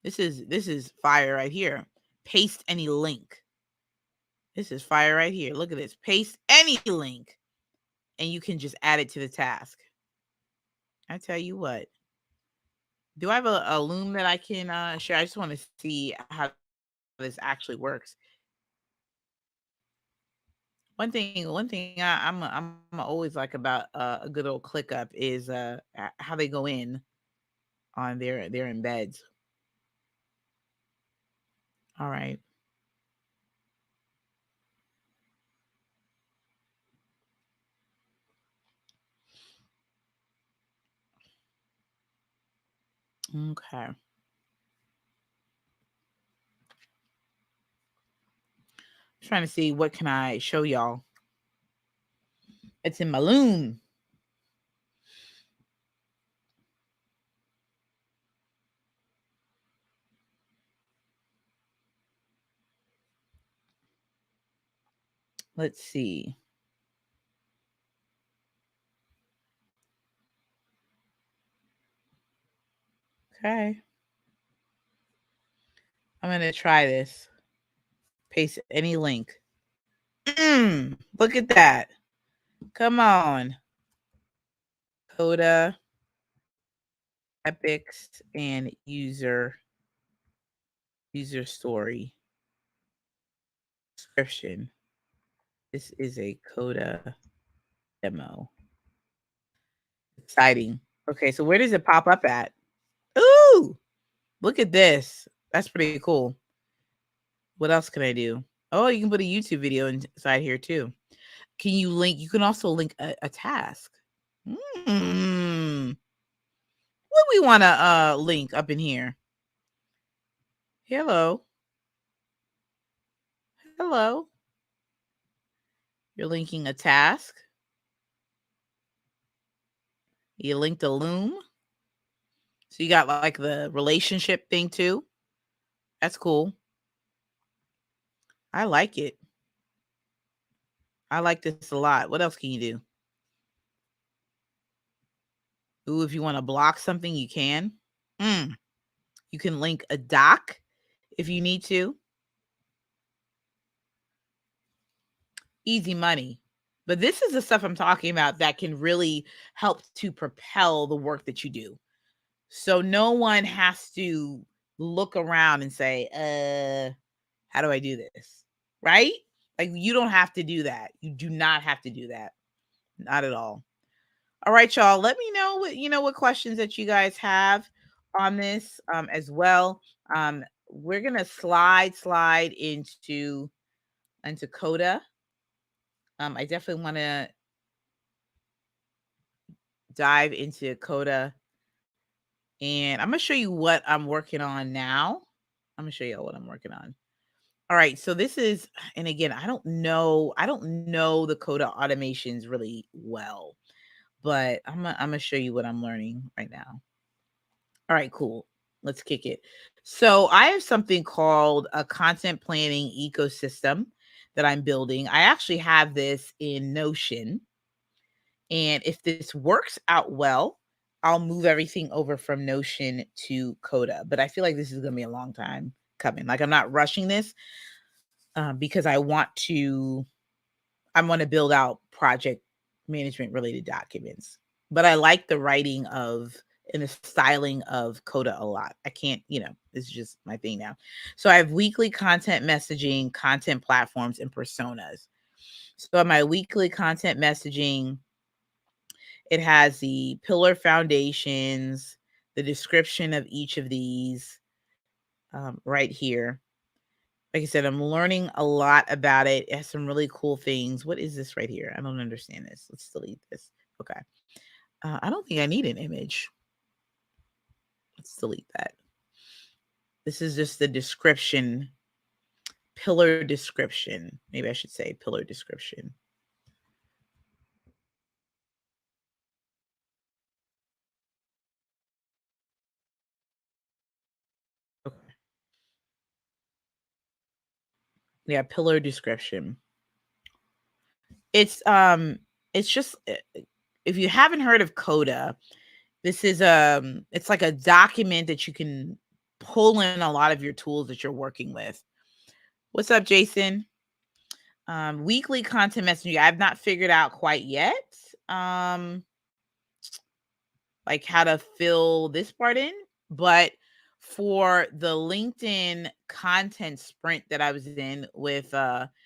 This is fire right here. Paste any link. This is fire right here. Look at this. Paste any link, and you can just add it to the task. I tell you what. Do I have a Loom that I can share? I just want to see how this actually works. One thing I'm always like about a good old ClickUp is how they go in on their embeds. All right. Okay. Trying to see what can I show y'all. It's in my Loom. Let's see. Okay. I'm going to try this. Paste any link. Look at that. Come on. Coda, epics, and user story description. This is a Coda demo. Exciting. Okay, so where does it pop up at? Ooh, look at this. That's pretty cool. What else can I do? Oh, you can put a YouTube video inside here too. Can you link? You can also link a task. What we want to link up in here? Hello. Hello. You're linking a task. You linked a Loom. So you got like the relationship thing too. That's cool. I like it. I like this a lot. What else can you do? Ooh, if you want to block something, you can. You can link a doc if you need to. Easy money. But this is the stuff I'm talking about that can really help to propel the work that you do. So no one has to look around and say, how do I do this? Right? Like, you don't have to do that. You do not have to do that. Not at all. All right, y'all. Let me know what questions that you guys have on this as well. We're gonna slide into Coda. I definitely want to dive into Coda, and I'm gonna show you what I'm working on now. I'm gonna show you what I'm working on. All right, so this is, and again, I don't know the Coda automations really well, but I'm gonna show you what I'm learning right now. All right, cool. Let's kick it. So I have something called a content planning ecosystem that I'm building. I actually have this in Notion. And if this works out well, I'll move everything over from Notion to Coda. But I feel like this is going to be a long time coming. Like I'm not rushing this because I want to build out project management related documents. But I like the writing of and the styling of Coda a lot. I can't, it's just my thing now. So I have weekly content messaging, content platforms, and personas. So my weekly content messaging, it has the pillar foundations, the description of each of these right here. Like I said, I'm learning a lot about it. It has some really cool things. What is this right here? I don't understand this. Let's delete this. Okay. I don't think I need an image. Let's delete that. This is just the description, pillar description. Maybe I should say pillar description. Okay. Yeah, pillar description. It's just if you haven't heard of Coda, this is it's like a document that you can pull in a lot of your tools that you're working with. What's up, Jason? Weekly content messaging. I've not figured out quite yet. Like how to fill this part in, but for the LinkedIn content sprint that I was in with Tanya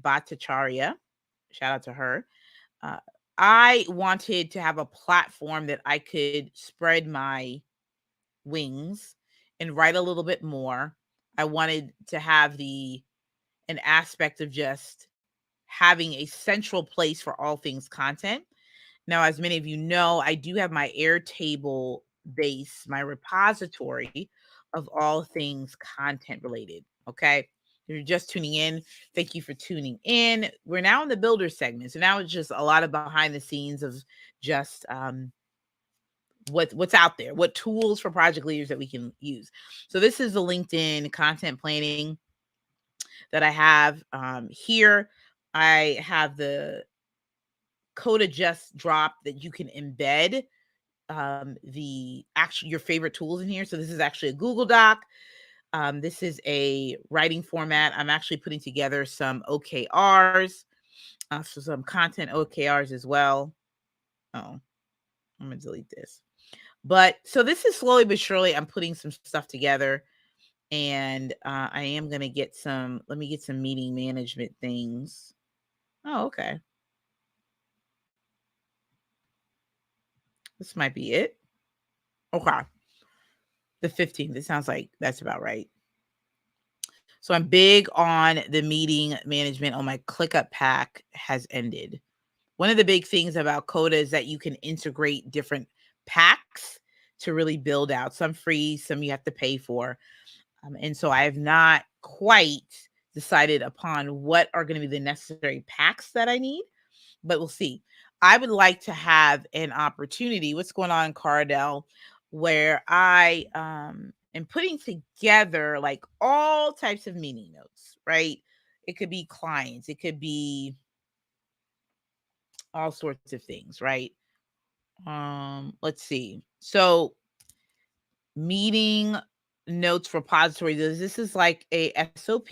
Bhattacharya, shout out to her. Uh, I wanted to have a platform that I could spread my wings and write a little bit more. I wanted to have an aspect of just having a central place for all things content. Now, as many of you know, I do have my Airtable base, my repository of all things content related. Okay. If you're just tuning in, thank you for tuning in. We're now in the builder segment. So now it's just a lot of behind the scenes of just what's out there, what tools for project leaders that we can use. So this is the LinkedIn content planning that I have here. I have the Coda just dropped that you can embed the actual your favorite tools in here. So this is actually a Google Doc. This is a writing format. I'm actually putting together some OKRs, so some content OKRs as well. Oh, I'm gonna delete this. But so this is slowly but surely, I'm putting some stuff together, and I am gonna get some. Let me get some meeting management things. Oh, okay. This might be it. Okay. The 15th. It sounds like that's about right. So I'm big on the meeting management on my ClickUp pack has ended. One of the big things about Coda is that you can integrate different packs to really build out some free, some you have to pay for. And so I have not quite decided upon what are going to be the necessary packs that I need, but we'll see. I would like to have an opportunity. What's going on, Cardell? Where I am putting together like all types of meeting notes, right? It could be clients, it could be all sorts of things, right? Let's see. So meeting notes repository. This is like a SOP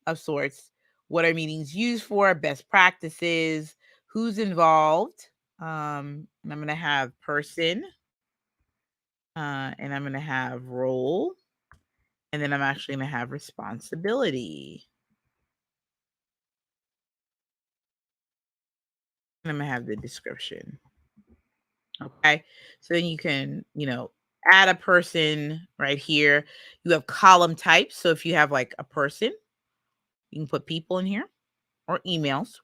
of sorts. What are meetings used for? Best practices, who's involved. And I'm going to have person, and I'm going to have role, and then I'm actually going to have responsibility. And I'm gonna have the description. Okay. So then you can, add a person right here. You have column types. So if you have like a person, you can put people in here or emails.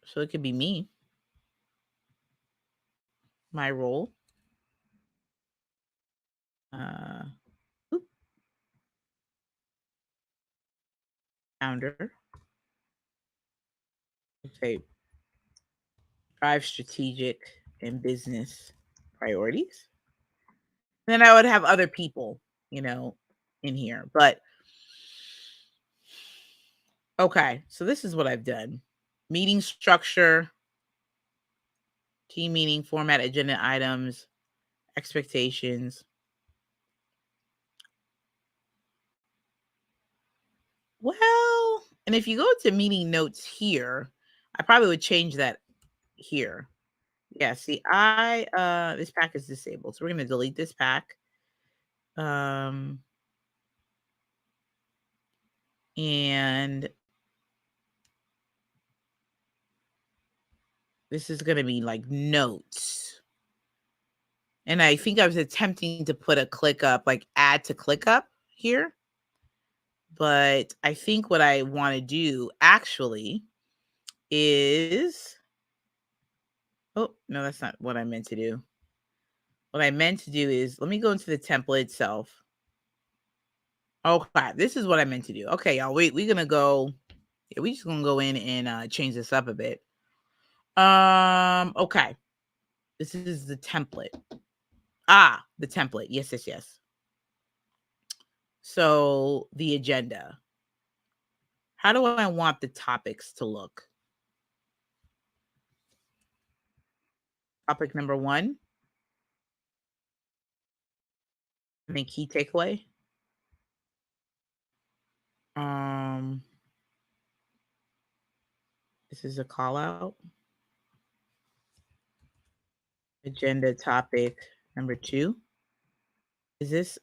So it could be me, my role. Uh, oop, founder. Okay. Drive strategic and business priorities. Then I would have other people, in here. But okay, so this is what I've done. Meeting structure, team meeting, format, agenda items, expectations. Well, and if you go to meeting notes here, I probably would change that here. Yeah, see, this pack is disabled. So we're gonna delete this pack. And this is gonna be like notes. And I think I was attempting to put a ClickUp, like add to ClickUp here. But I think what I want to do actually is, oh, no, that's not what I meant to do. What I meant to do is, let me go into the template itself. Okay, this is what I meant to do. Okay, y'all, wait, we're gonna go, yeah, we just gonna go in and change this up a bit. Okay. This is the template. The template. Yes. So the agenda. How do I want the topics to look? Topic number 1, and then key takeaway. Um, this is a call out. Agenda topic number 2. Is this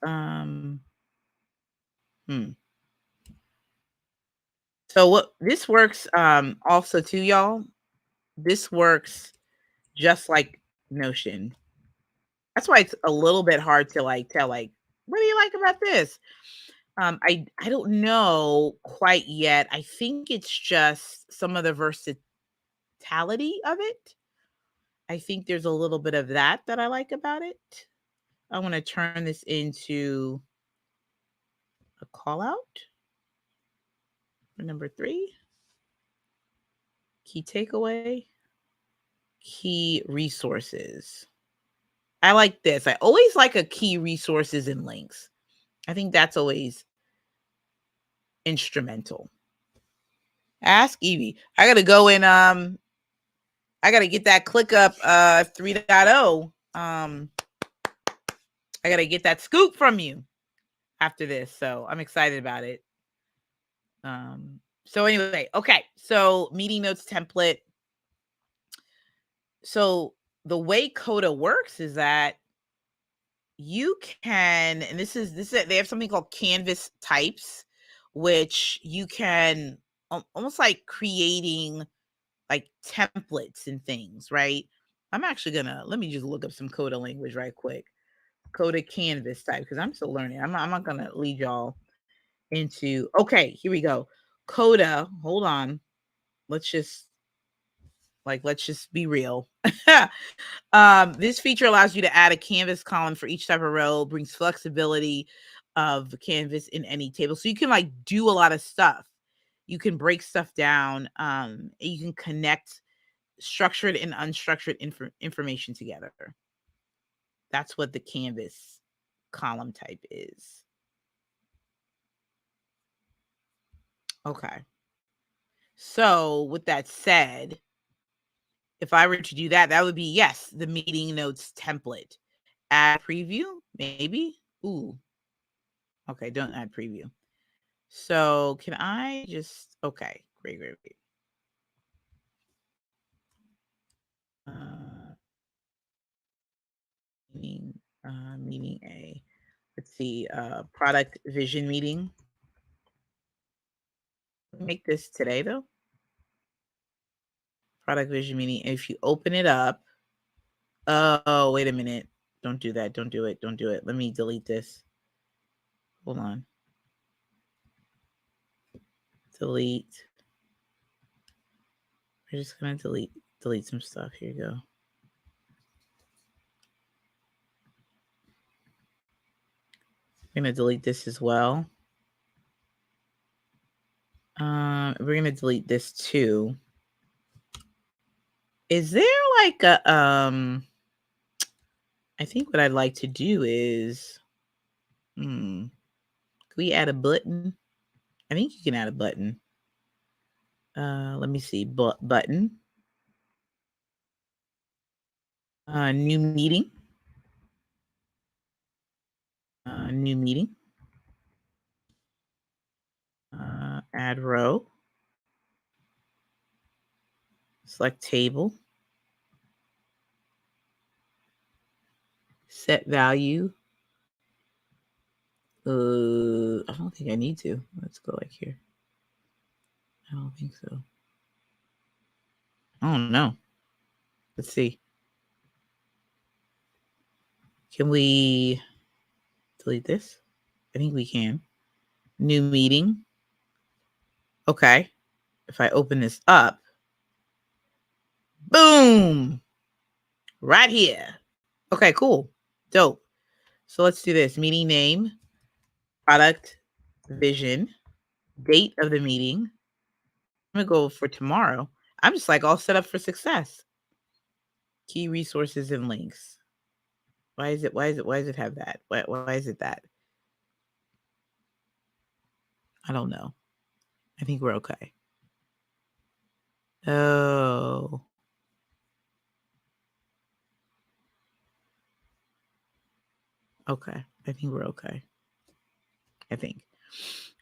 So what this works also too, y'all. This works just like Notion. That's why it's a little bit hard to like tell like, what do you like about this? I don't know quite yet. I think it's just some of the versatility of it. I think there's a little bit of that I like about it. I want to turn this into a call out for number 3. Key takeaway, key resources. I like this. I always like a key resources and links. I think that's always instrumental. Ask Evie. I gotta go and I gotta get that ClickUp 3.0. I gotta get that scoop from you after this. So I'm excited about it. So anyway, okay. So meeting notes template. So the way Coda works is that you can, and this is they have something called canvas types, which you can almost like creating like templates and things, right? I'm actually gonna let me just look up some Coda language right quick. Coda canvas type, because I'm still learning. I'm not gonna lead y'all into, okay, here we go. Coda, hold on. Let's just be real. This feature allows you to add a canvas column for each type of row, brings flexibility of the canvas in any table. So you can like do a lot of stuff. You can break stuff down. You can connect structured and unstructured information together. That's what the canvas column type is. Okay. So with that said, if I were to do that, that would be, yes, the meeting notes template. Add preview, maybe. Ooh. Okay, don't add preview. So can I just, okay, great. Meeting, meeting A. Let's see, product vision meeting. Make this today though. product vision meeting. If you open it up, oh, wait a minute. Don't do that. Don't do it. Don't do it. Let me delete this. Hold on. Delete. We're just gonna delete some stuff. Here you go. We're gonna delete this as well. We're gonna delete this too. Is there like a I think what I'd like to do is can we add a button? I think you can add a button. Let me see. Button. New meeting. New meeting. Add row. Select table. Set value. I don't think I need to. Let's go like here. I don't think so. I don't know. Let's see. Can we delete this? I think we can. New meeting. Okay. If I open this up, boom, right here. Okay, cool. Dope. So let's do this. Meeting name, product, vision, date of the meeting. I'm going to go for tomorrow. I'm just like all set up for success. Key resources and links. Why does it have that? Why is it that? I don't know. I think we're okay. Oh. Okay. I think we're okay. I think.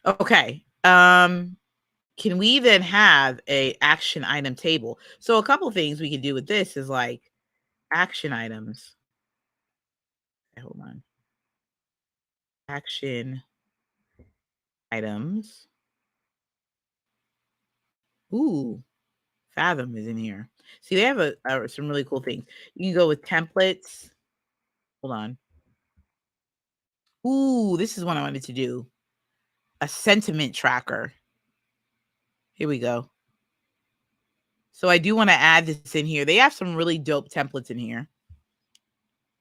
Okay. Can we then have a action item table? So a couple things we can do with this is like action items. Okay, hold on. Action items. Ooh, Fathom is in here. See, they have some really cool things. You can go with templates. Hold on. Ooh, this is what I wanted to do. A sentiment tracker. Here we go. So I do want to add this in here. They have some really dope templates in here.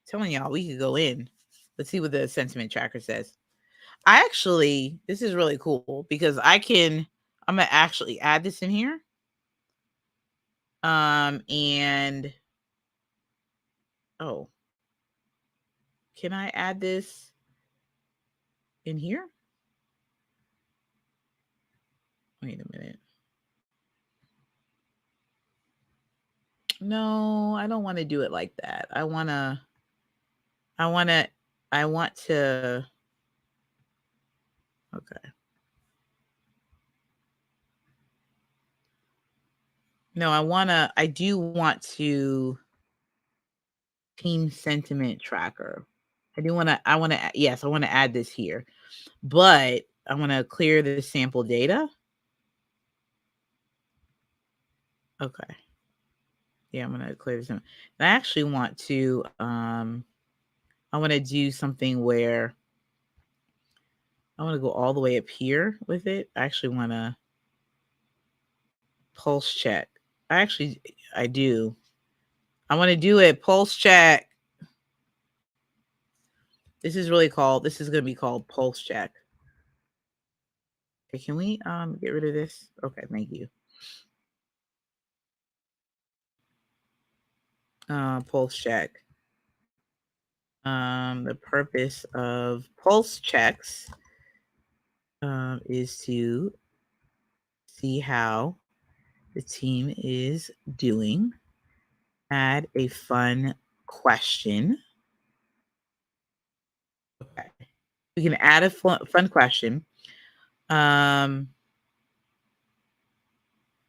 Telling y'all we could go in. Let's see what the sentiment tracker says. This is really cool because I'm gonna actually add this in here. And oh, can I add this in here? Wait a minute. No, I don't want to do it like that. I want to, okay. No, I do want to team sentiment tracker. I want to add this here, but I want to clear the sample data. Okay. Yeah, I'm going to clear this. And I actually want to, I want to do something where I want to go all the way up here with it. I actually want to pulse check. I do. I want to do a pulse check. This is going to be called pulse check. Okay, can we get rid of this? Okay, thank you. Pulse check. The purpose of pulse checks is to see how the team is doing. Add a fun question. Okay. We can add a fun question,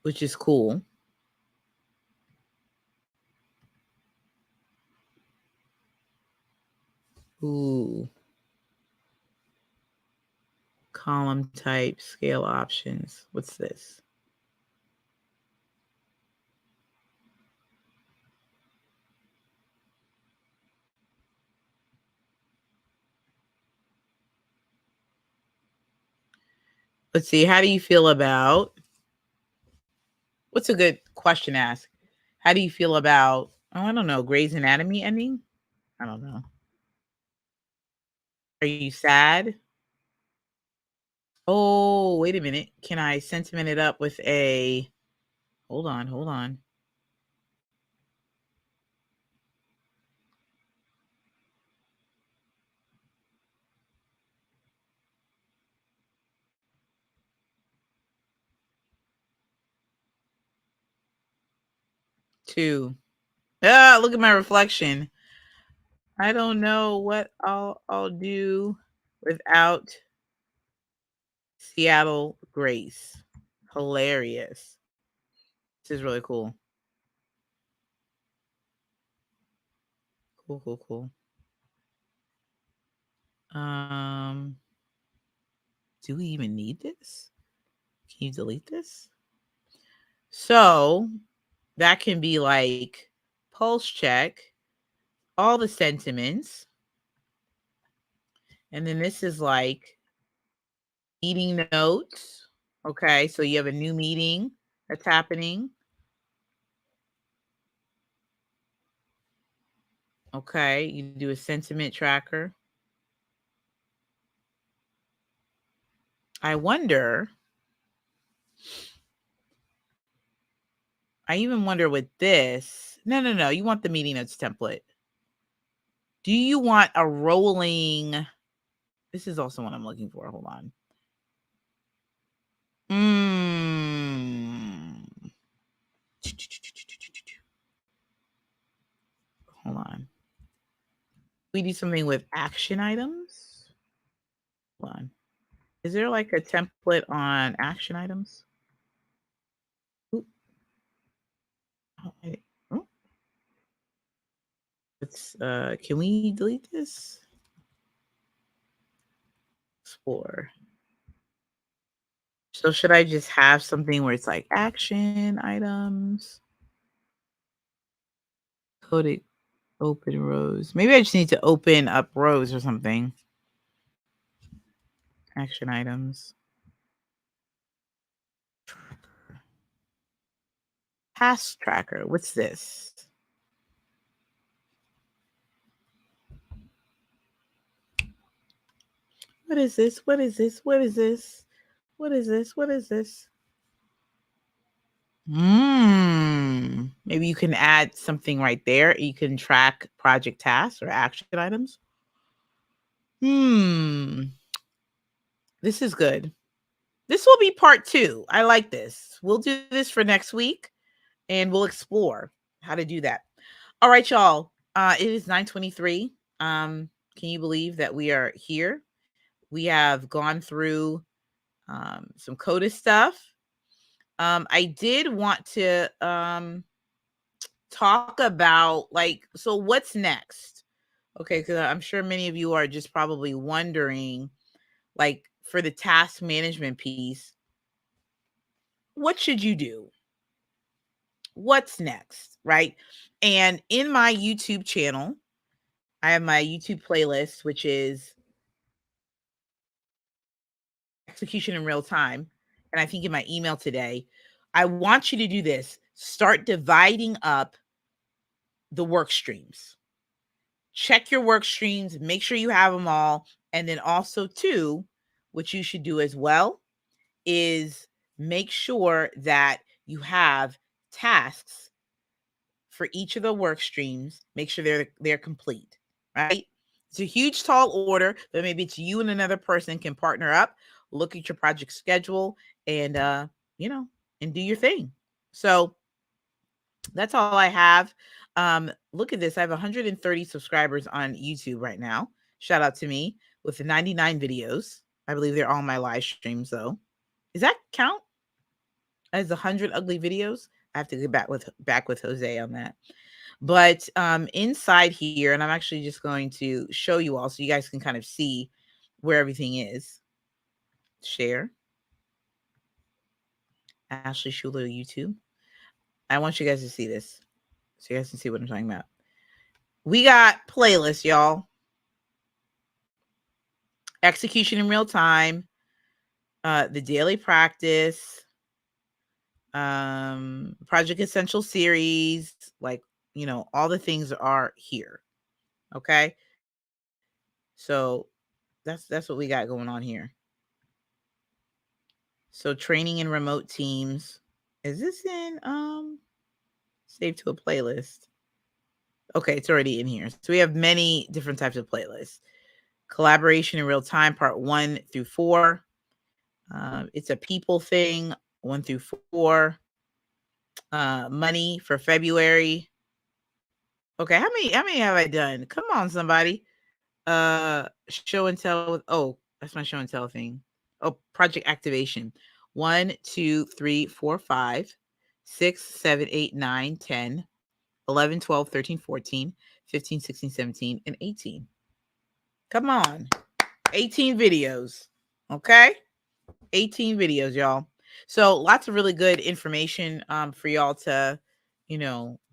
which is cool. Ooh. Column type, scale options. What's this? Let's see. How do you feel about, what's a good question to ask? How do you feel about, oh, I don't know, Grey's Anatomy ending? I don't know. Are you sad? Oh, wait a minute. Can I sentiment it up with a, hold on, hold on. Two. Ah, look at my reflection. I don't know what I'll do without Seattle Grace. Hilarious. This is really cool. Cool, cool, cool. Do we even need this? Can you delete this? So that can be like pulse check, all the sentiments. And then this is like meeting notes. Okay, so you have a new meeting that's happening. Okay, you do a sentiment tracker. I wonder, I even wonder with this. No. You want the meeting notes template. Do you want a rolling? This is also what I'm looking for. Hold on. Hold on. We do something with action items. Hold on. Is there like a template on action items? Ooh. Oh, oh. Let's can we delete this? Explore. So should I just have something where it's like action items? Coded open rows. Maybe I just need to open up rows or something. Action items. Task tracker. What's this? What is this? What is this? What is this? What is this? What is this? Maybe you can add something right there. You can track project tasks or action items. This is good. This will be part 2. I like this. We'll do this for next week and we'll explore how to do that. All right, y'all. It is 9:23. Can you believe that we are here? We have gone through some Coda stuff. I did want to talk about so what's next? Okay, because I'm sure many of you are just probably wondering, like for the task management piece, what should you do? What's next, right? And in my YouTube channel, I have my YouTube playlist, which is execution in real time. And I think in my email today, I want you to do this. Start dividing up the work streams. Check your work streams, make sure you have them all. And then also, too, what you should do as well is make sure that you have tasks for each of the work streams. Make sure they're complete, right? It's a huge tall order, but maybe it's you and another person can partner up, look at your project schedule, and and do your thing. So that's all I have. Look at this. I have 130 subscribers on YouTube right now. Shout out to me with the 99 videos. I believe they're all my live streams though. Does that count as 100 ugly videos? I have to get back with Jose on that. But inside here, and I'm actually just going to show you all so you guys can kind of see where everything is. Share. Ashley Schuler YouTube. I want you guys to see this so you guys can see what I'm talking about. We got playlists, y'all. Execution in real time. the daily practice, Project Essential series, like, all the things are here. Okay. So that's what we got going on here. So training in remote teams. Is this in save to a playlist? Okay, it's already in here. So we have many different types of playlists. Collaboration in real time, part 1 through 4. It's a people thing, 1 through 4. Money for February. Okay, how many have I done? Come on, somebody. Show and tell. Oh, that's my show and tell thing. Oh, project activation. 1, 2, 3, 4, 5, 6, 7, 8, 9, 10, 11, 12, 13, 14, 15, 16, 17, and 18. Come on. 18 videos. Okay? 18 videos, y'all. So lots of really good information for y'all to,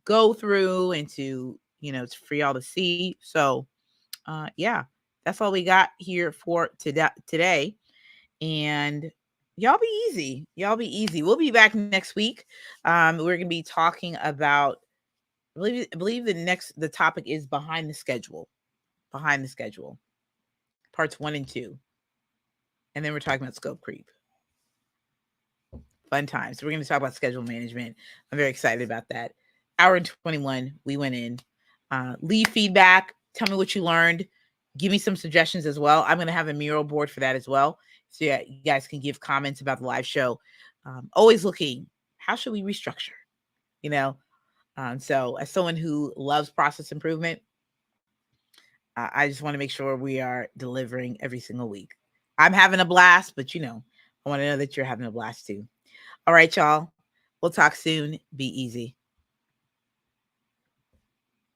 go through and to, for y'all to see. So yeah, that's all we got here for today. And y'all be easy. Y'all be easy. We'll be back next week. We're gonna be talking about, I believe the topic is behind the schedule. Behind the schedule. Parts 1 and 2. And then we're talking about scope creep. Fun times. We're going to talk about schedule management. I'm very excited about that. Hour and 21, we went in. Leave feedback. Tell me what you learned. Give me some suggestions as well. I'm going to have a mural board for that as well. So yeah, you guys can give comments about the live show. Always looking, how should we restructure? So as someone who loves process improvement, I just want to make sure we are delivering every single week. I'm having a blast, but I want to know that you're having a blast too. All right, y'all. We'll talk soon. Be easy.